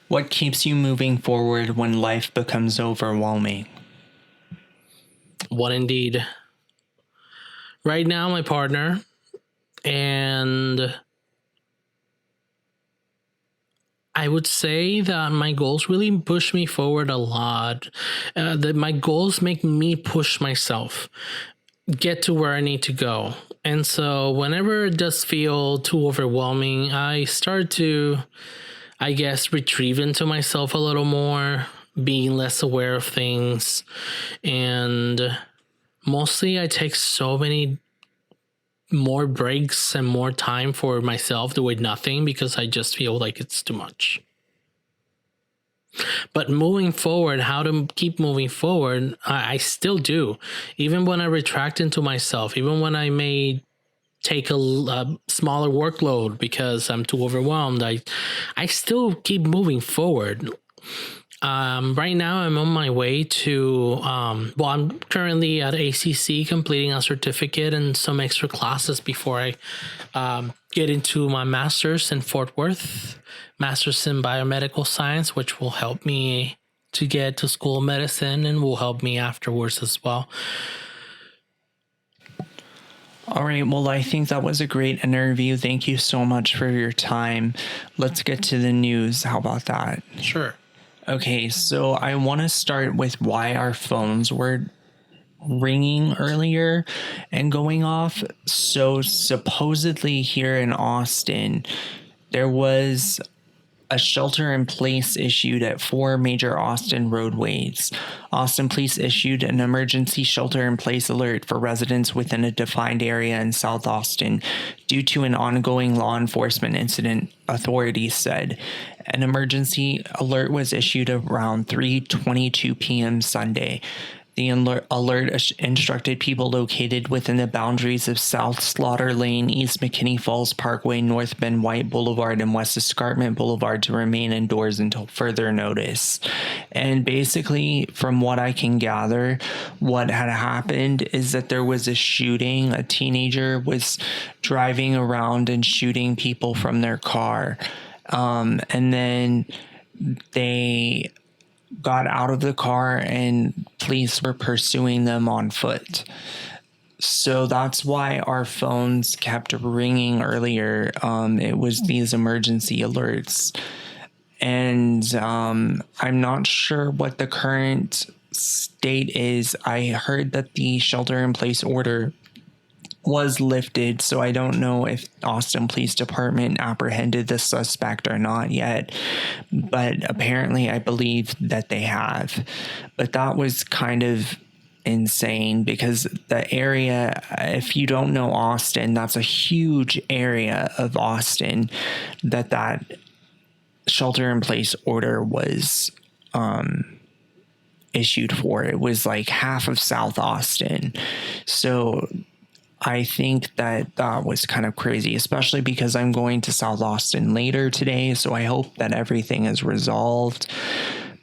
What keeps you moving forward when life becomes overwhelming? What indeed? Right now, my partner, and I would say that my goals really push me forward a lot. That my goals make me push myself, get to where I need to go. And so whenever it does feel too overwhelming, I start to, I guess, retrieve into myself a little more, being less aware of things. And mostly I take so many more breaks and more time for myself doing nothing because I just feel like it's too much. But moving forward, how to keep moving forward, I still do. Even when I retract into myself, even when I may take a smaller workload because I'm too overwhelmed, I still keep moving forward. Right now, I'm on my way to, I'm currently at ACC completing a certificate and some extra classes before I get into my master's in Fort Worth, master's in biomedical science, which will help me to get to school of medicine and will help me afterwards as well. All right. Well, I think that was a great interview. Thank you so much for your time. Let's get to the news. How about that? Sure. Okay, so I want to start with why our phones were ringing earlier and going off. So supposedly here in Austin, there was a shelter in place issued at 4 major Austin roadways. Austin police issued an emergency shelter in place alert for residents within a defined area in South Austin due to an ongoing law enforcement incident, authorities said. An emergency alert was issued around 3:22 p.m. Sunday. The alert instructed people located within the boundaries of South Slaughter Lane, East McKinney Falls Parkway, North Ben White Boulevard, and West Escarpment Boulevard to remain indoors until further notice. And basically, from what I can gather, what had happened is that there was a shooting. A teenager was driving around and shooting people from their car. And then they got out of the car and police were pursuing them on foot. So that's why our phones kept ringing earlier. It was these emergency alerts. And I'm not sure what the current state is. I heard that the shelter in place order was lifted, so I don't know if Austin Police Department apprehended the suspect or not yet, but apparently I believe that they have. But that was kind of insane because the area, if you don't know Austin, that's a huge area of Austin that shelter in place order was issued for. It was like half of South Austin. So I think that was kind of crazy, especially because I'm going to South Austin later today. So I hope that everything is resolved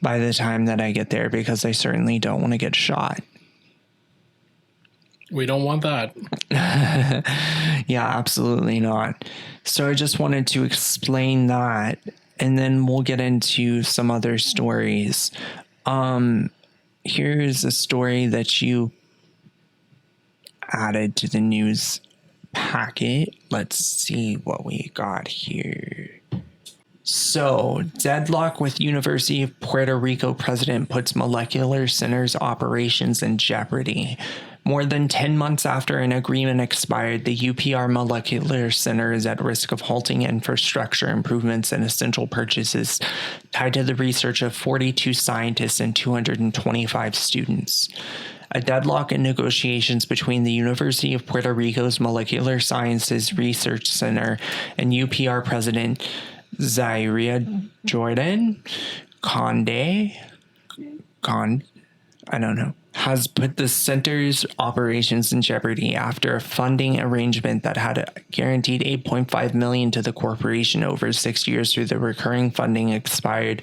by the time that I get there, because I certainly don't want to get shot. We don't want that. Yeah, absolutely not. So I just wanted to explain that, and then we'll get into some other stories. Here's a story that you added to the news packet. Let's see what we got here. So, deadlock with University of Puerto Rico president puts molecular center's operations in jeopardy. More than 10 months after an agreement expired, the UPR Molecular Center is at risk of halting infrastructure improvements and essential purchases tied to the research of 42 scientists and 225 students. A deadlock in negotiations between the University of Puerto Rico's Molecular Sciences Research Center and UPR President Zayas Jordan has put the center's operations in jeopardy after a funding arrangement that had guaranteed $8.5 million to the corporation over 6 years through the recurring funding expired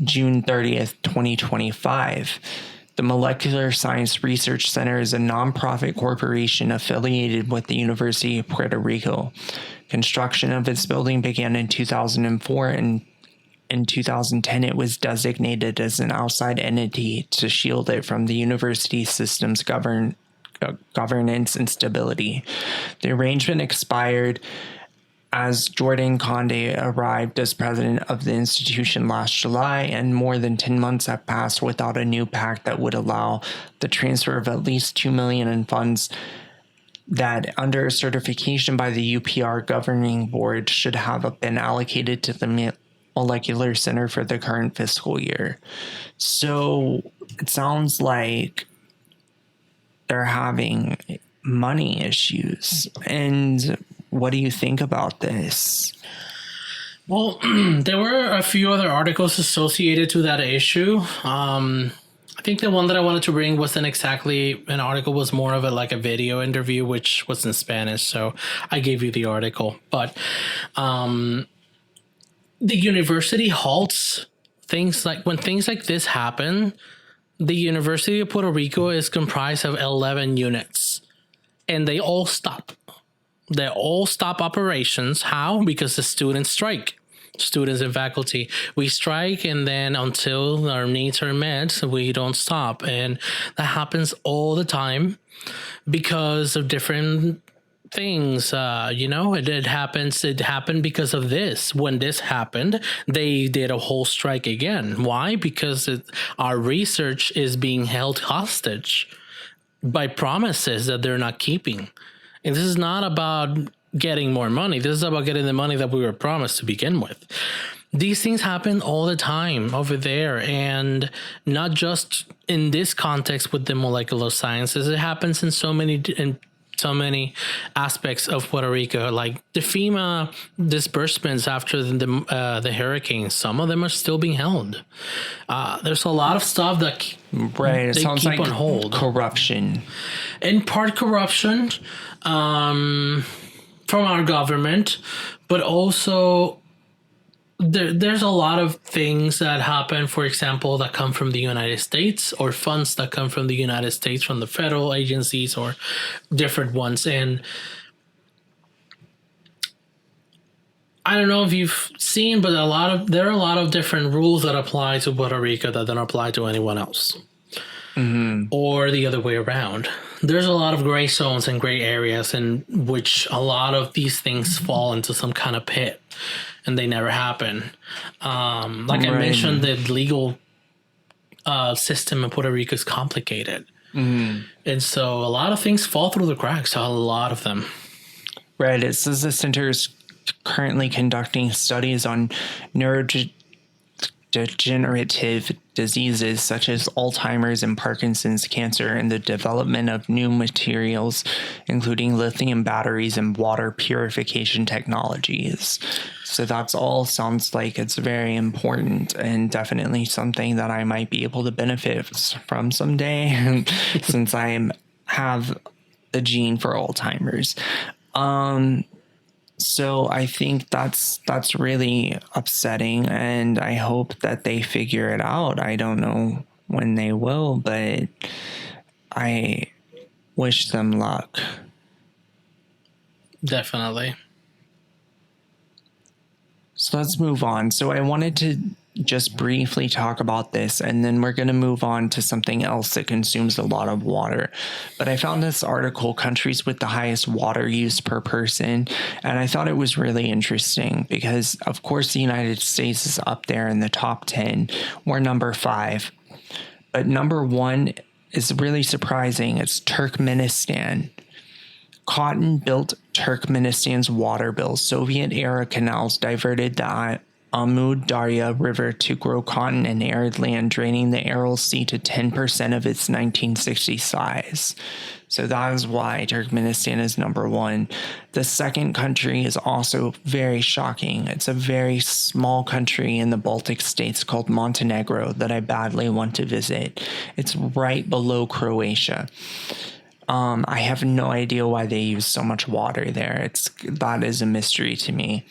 June 30th, 2025. The Molecular Science Research Center is a nonprofit corporation affiliated with the University of Puerto Rico. Construction of its building began in 2004, and in 2010 it was designated as an outside entity to shield it from the university system's governance instability. The arrangement expired as Jordan Conde arrived as president of the institution last July, and more than 10 months have passed without a new pact that would allow the transfer of at least $2 million in funds that, under certification by the UPR governing board, should have been allocated to the Molecular Center for the current fiscal year. So it sounds like they're having money issues. And what do you think about this? Well, there were a few other articles associated to that issue. I think the one that I wanted to bring wasn't exactly an article, was more of a video interview, which was in Spanish. So I gave you the article. But the university halts things when things like this happen. The University of Puerto Rico is comprised of 11 units, and they all stop. They all stop operations. How? Because the students strike. Students and faculty, we strike, and then until our needs are met, we don't stop. And that happens all the time because of different things. It happened because of this. When this happened, they did a whole strike again. Why? Because our research is being held hostage by promises that they're not keeping. And this is not about getting more money. This is about getting the money that we were promised to begin with. These things happen all the time over there, and not just in this context with the molecular sciences. It happens in so many so many aspects of Puerto Rico, like the FEMA disbursements after the hurricane. Some of them are still being held. There's a lot of stuff that Right. It they sounds keep like on hold. corruption. In part corruption from our government, but also there's a lot of things that happen, for example, that come from the United States, or funds that come from the United States, from the federal agencies or different ones. And I don't know if you've seen, but there are a lot of different rules that apply to Puerto Rico that don't apply to anyone else. Or the other way around. There's a lot of gray zones and gray areas in which a lot of these things fall into some kind of pit, and they never happen. Like I mentioned, the legal system in Puerto Rico is complicated. And so a lot of things fall through the cracks, a lot of them. Right. It says the center is currently conducting studies on neurodegenerative diseases such as Alzheimer's and Parkinson's cancer, and the development of new materials, including lithium batteries and water purification technologies. So that's all sounds like it's very important, and definitely something that I might be able to benefit from someday since I have the gene for Alzheimer's. So I think that's really upsetting, and I hope that they figure it out. I don't know when they will, but I wish them luck. Definitely. So let's move on. So I wanted to just briefly talk about this, and then we're going to move on to something else that consumes a lot of water. But I found this article, Countries with the Highest Water Use per Person, and I thought it was really interesting because, of course, the United States is up there in the top 10. We're number 5. But number 1 is really surprising. It's Turkmenistan. Cotton built Turkmenistan's water bill. Soviet-era canals diverted the Amu Darya River to grow cotton in arid land, draining the Aral Sea to 10% of its 1960 size. So that is why Turkmenistan is number 1. The second country is also very shocking. It's a very small country in the Baltic states called Montenegro that I badly want to visit. It's right below Croatia. I have no idea why they use so much water there. That is a mystery to me.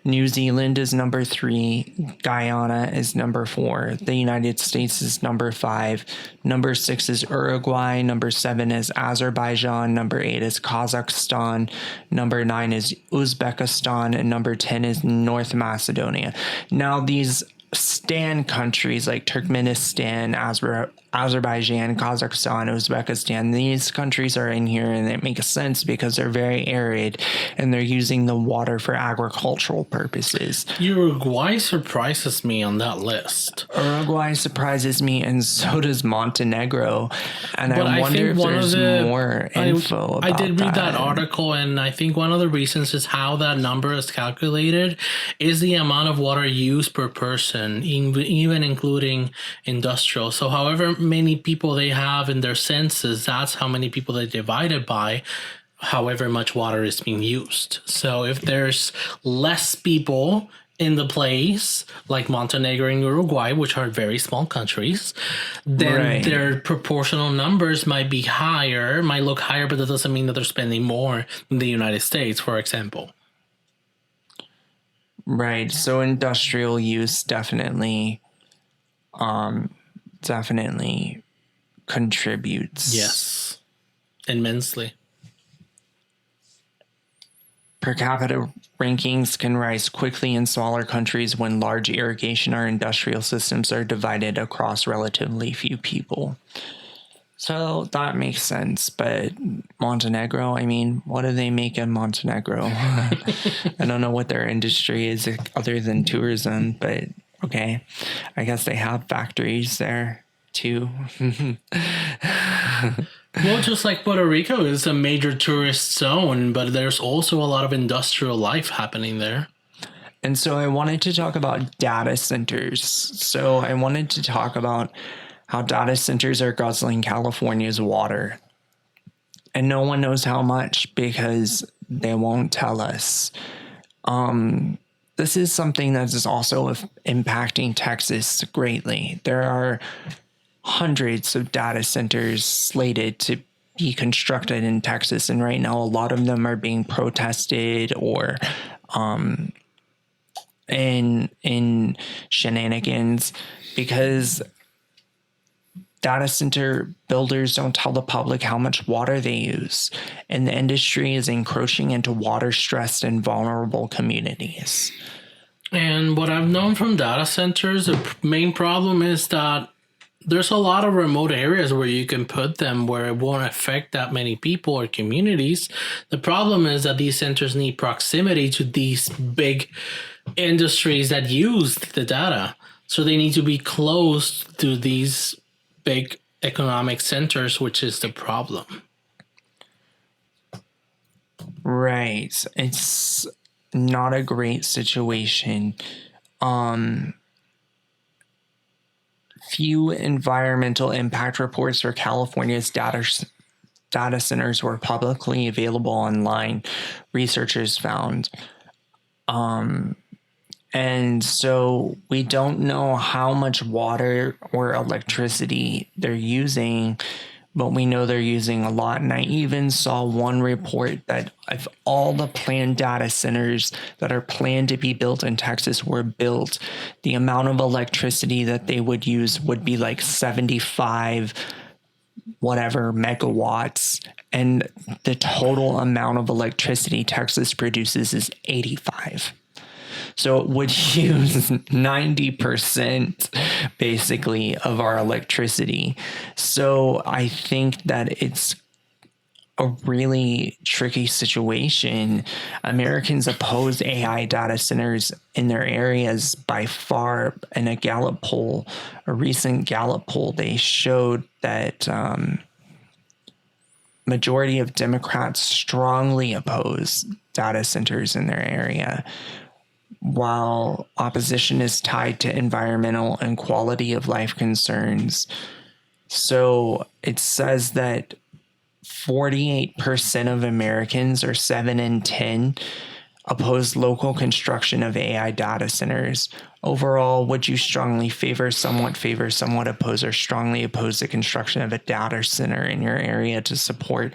New Zealand is number 3. Guyana is number 4. The United States is number 5. Number 6 is Uruguay. Number 7 is Azerbaijan. Number 8 is Kazakhstan. Number 9 is Uzbekistan. And number 10 is North Macedonia. Now, these stan countries like Turkmenistan, Azerbaijan, Kazakhstan, Uzbekistan, these countries are in here, and it makes sense because they're very arid and they're using the water for agricultural purposes. Uruguay surprises me on that list. Uruguay surprises me, and so does Montenegro. And but I wonder if there's more info about that. I did read that article, and I think one of the reasons is how that number is calculated is the amount of water used per person, even including industrial. So however many people they have in their census, that's how many people they divided by however much water is being used. So if there's less people in the place, like Montenegro and Uruguay, which are very small countries, then their proportional numbers might be higher, might look higher, but that doesn't mean that they're spending more than the United States, for example. Right. So industrial use definitely contributes. Yes. Immensely. Per capita rankings can rise quickly in smaller countries when large irrigation or industrial systems are divided across relatively few people. So that makes sense. But Montenegro, I mean, what do they make in Montenegro? I don't know what their industry is other than tourism, but okay. I guess they have factories there too. Well, just like Puerto Rico is a major tourist zone, but there's also a lot of industrial life happening there. And so I wanted to talk about data centers. So I wanted to talk about how data centers are guzzling California's water. and no one knows how much because they won't tell us. This is something that is also impacting Texas greatly. There are hundreds of data centers slated to be constructed in Texas, and right now a lot of them are being protested or in shenanigans because data center builders don't tell the public how much water they use, and the industry is encroaching into water-stressed and vulnerable communities. And what I've known from data centers, the main problem is that there's a lot of remote areas where you can put them where it won't affect that many people or communities. The problem is that these centers need proximity to these big industries that use the data. So they need to be close to these big economic centers, which is the problem. Right. It's not a great situation. Few environmental impact reports for California's data centers were publicly available online, researchers found. And so we don't know how much water or electricity they're using, but we know they're using a lot. And I even saw one report that if all the planned data centers that are planned to be built in Texas were built, the amount of electricity that they would use would be like 75 whatever megawatts. And the total amount of electricity Texas produces is 85. So it would use 90% basically of our electricity. So I think that it's a really tricky situation. Americans oppose AI data centers in their areas by far. In a recent Gallup poll, they showed that majority of Democrats strongly oppose data centers in their area, while opposition is tied to environmental and quality of life concerns. So it says that 48% of Americans, or 7 in 10, oppose local construction of AI data centers. Overall, would you strongly favor, somewhat oppose, or strongly oppose the construction of a data center in your area to support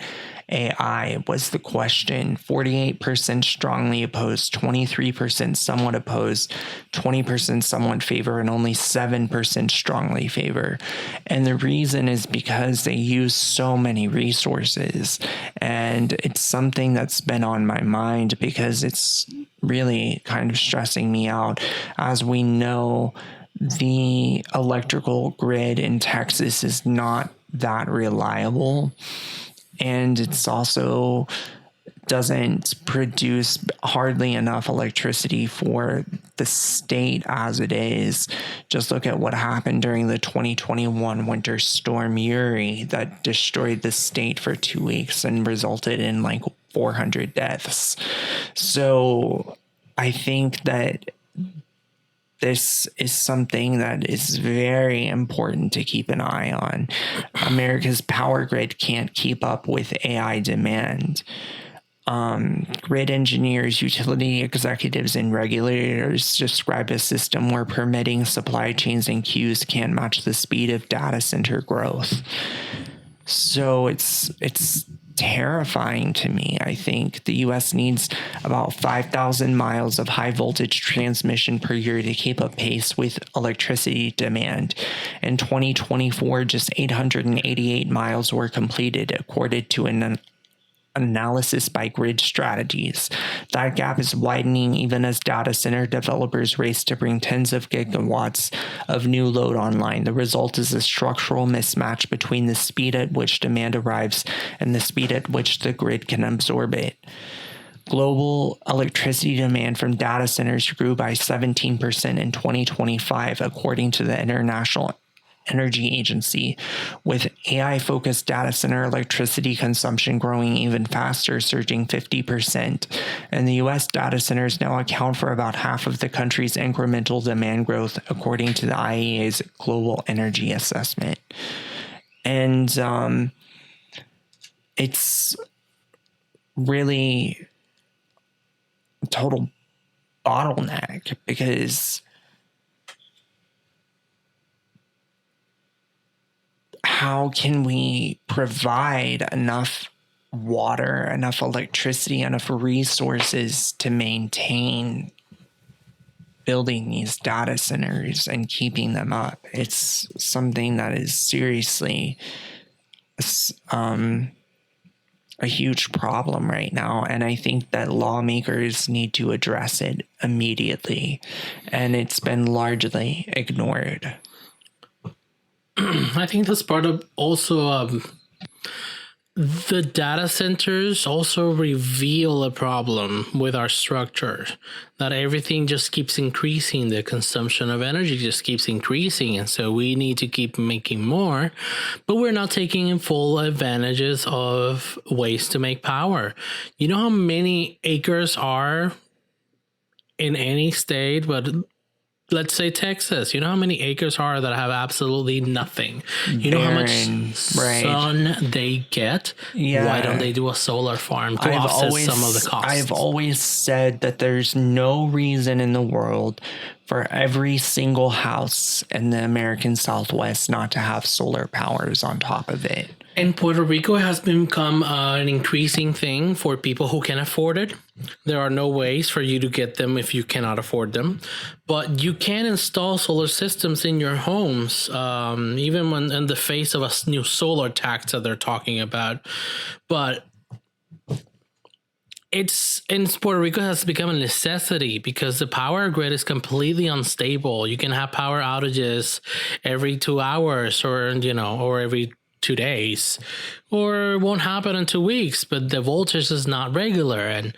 AI was the question. 48% strongly opposed, 23% somewhat opposed, 20% somewhat favor, and only 7% strongly favor. And the reason is because they use so many resources. And it's something that's been on my mind because it's really kind of stressing me out. As we know, the electrical grid in Texas is not that reliable. And it's also doesn't produce hardly enough electricity for the state as it is. Just look at what happened during the 2021 winter storm Uri that destroyed the state for 2 weeks and resulted in like 400 deaths. So I think that this is something that is very important to keep an eye on. America's power grid can't keep up with AI demand. Grid engineers, utility executives, and regulators describe a system where permitting, supply chains, and queues can't match the speed of data center growth. So it's terrifying to me. I think the U.S. needs about 5,000 miles of high voltage transmission per year to keep up pace with electricity demand. In 2024, just 888 miles were completed, according to an analysis by Grid Strategies. That gap is widening even as data center developers race to bring tens of gigawatts of new load online. The result is a structural mismatch between the speed at which demand arrives and the speed at which the grid can absorb it. Global electricity demand from data centers grew by 17% in 2025, according to the International Energy Agency, with AI-focused data center electricity consumption growing even faster, surging 50%. And the U.S. data centers now account for about half of the country's incremental demand growth, according to the IEA's Global Energy Assessment. And it's really a total bottleneck because how can we provide enough water, enough electricity, enough resources to maintain building these data centers and keeping them up? It's something that is seriously a huge problem right now. And I think that lawmakers need to address it immediately. And it's been largely ignored. I think that's part of also the data centers also reveal a problem with our structure, that everything just keeps increasing. The consumption of energy just keeps increasing. And so we need to keep making more, but we're not taking full advantages of ways to make power. You know how many acres are in any state, but let's say Texas, you know how many acres are that have absolutely nothing? You know how much sun they get? Yeah. Why don't they do a solar farm to offset some of the costs? I've always said that there's no reason in the world for every single house in the American Southwest not to have solar powers on top of it. And Puerto Rico has become an increasing thing for people who can afford it. There are no ways for you to get them if you cannot afford them. But you can install solar systems in your homes, even when in the face of a new solar tax that they're talking about. But Puerto Rico has become a necessity because the power grid is completely unstable. You can have power outages every 2 hours or every 2 days, or it won't happen in 2 weeks, but the voltage is not regular, and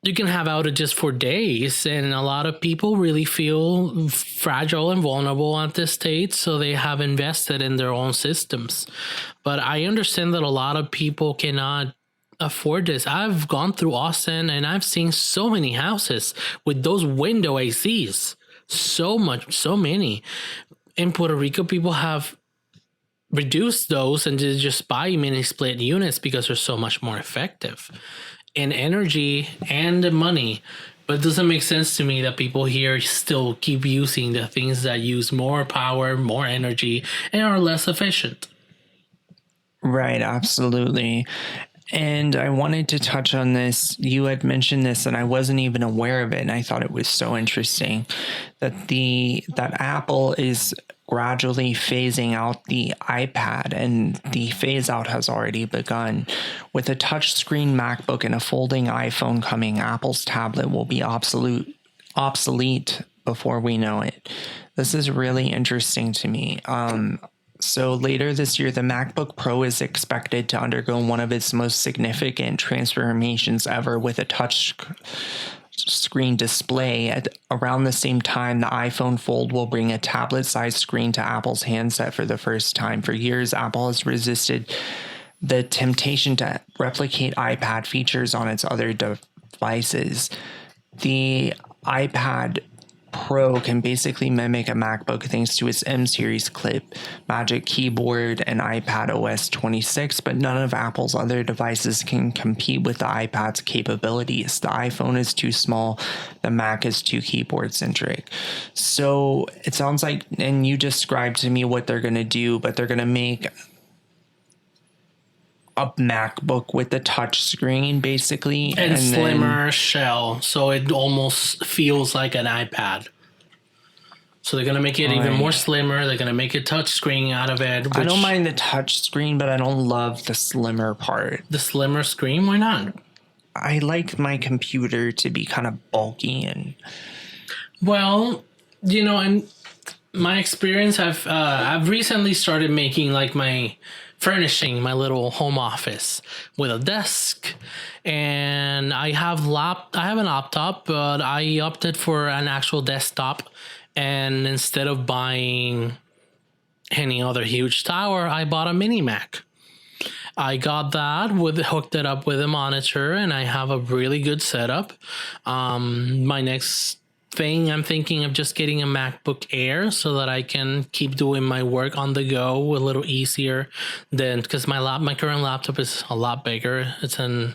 you can have outages for days, and a lot of people really feel fragile and vulnerable at this state, so they have invested in their own systems. But I understand that a lot of people cannot afford this. I've gone through Austin and I've seen so many houses with those window ACs, so many. In Puerto Rico, people have reduce those and just buy mini split units because they're so much more effective in energy and money. But it doesn't make sense to me that people here still keep using the things that use more power, more energy, and are less efficient. Right, absolutely. And I wanted to touch on this. You had mentioned this and I wasn't even aware of it, and I thought it was so interesting that Apple is gradually phasing out the iPad, and the phase out has already begun. With a touchscreen MacBook and a folding iPhone coming, Apple's tablet will be obsolete before we know it. This is really interesting to me. So later this year, the MacBook Pro is expected to undergo one of its most significant transformations ever with a touch screen display. At around the same time, the iPhone Fold will bring a tablet-sized screen to Apple's handset for the first time. For years, Apple has resisted the temptation to replicate iPad features on its other devices. The iPad Pro can basically mimic a MacBook thanks to its M series clip, Magic Keyboard, and iPad OS 26, but none of Apple's other devices can compete with the iPad's capabilities. The iPhone is too small, the Mac is too keyboard centric. So it sounds like, and you described to me what they're going to do, but they're going to make a MacBook with a touch screen, basically, and slimmer shell, so it almost feels like an iPad. So they're gonna make it even more slimmer. They're gonna make a touch screen out of it. I don't mind the touch screen, but I don't love the slimmer part. The slimmer screen? Why not? I like my computer to be kind of bulky and. Well, in my experience, I've recently started making like furnishing my little home office with a desk, and I have a laptop, but I opted for an actual desktop, and instead of buying any other huge tower, I bought a mini Mac. I got that hooked it up with a monitor, and I have a really good setup. My next thing, I'm thinking of just getting a MacBook Air so that I can keep doing my work on the go a little easier than, because my current laptop is a lot bigger. It's an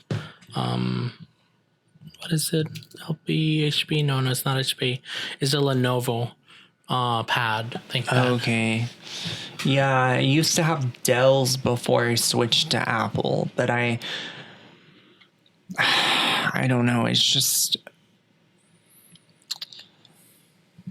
what is it? LP HP? No, it's not HP. It's a Lenovo pad. ThinkPad. Okay. Yeah, I used to have Dells before I switched to Apple, but I don't know. It's just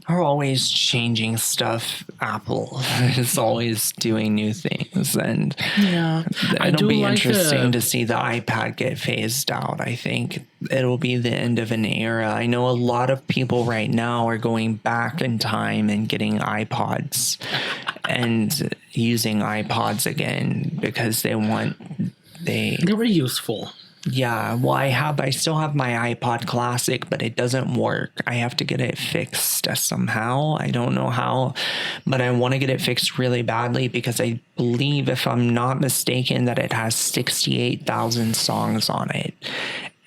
are always changing stuff. Apple is always doing new things, and Yeah, it'll be interesting to see the iPad get phased out. I think it'll be the end of an era. I know a lot of people right now are going back in time and getting iPods and using iPods again because they were useful. Yeah, well, I still have my iPod Classic, but it doesn't work. I have to get it fixed somehow. I don't know how, but I want to get it fixed really badly because I believe, if I'm not mistaken, that it has 68,000 songs on it.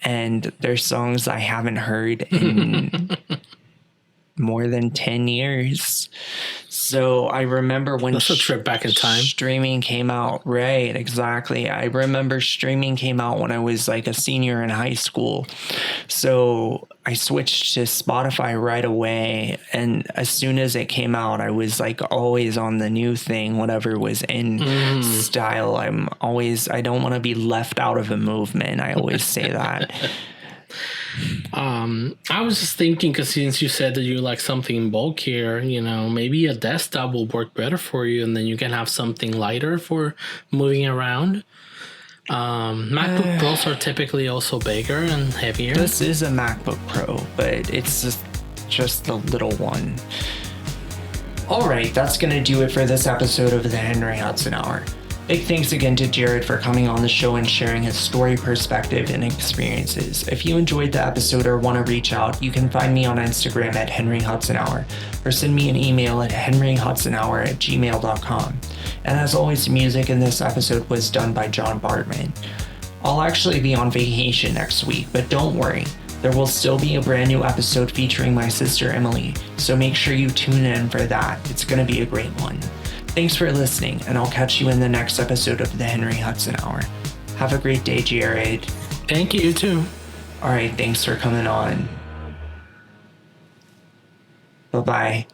And there's songs I haven't heard in more than 10 years. So I remember when that's a trip back in time. Streaming came out. Right, exactly. I remember streaming came out when I was like a senior in high school. So I switched to Spotify right away. And as soon as it came out, I was like always on the new thing, whatever was in style. I don't want to be left out of a movement. I always say that. I was just thinking, because since you said that you like something bulkier, maybe a desktop will work better for you, and then you can have something lighter for moving around. MacBook Pros are typically also bigger and heavier. This is a MacBook Pro, but it's just the little one. All right, that's going to do it for this episode of the Henry Hudson Hour. Big thanks again to Jared for coming on the show and sharing his story, perspective, and experiences. If you enjoyed the episode or want to reach out, you can find me on Instagram at Henry Hudson Hour, or send me an email at henryhudsonhour@gmail.com. And as always, the music in this episode was done by John Bartman. I'll actually be on vacation next week, but don't worry. There will still be a brand new episode featuring my sister Emily, so make sure you tune in for that. It's going to be a great one. Thanks for listening, and I'll catch you in the next episode of the Henry Hudson Hour. Have a great day, Jared. Thank you, too. All right, thanks for coming on. Bye-bye.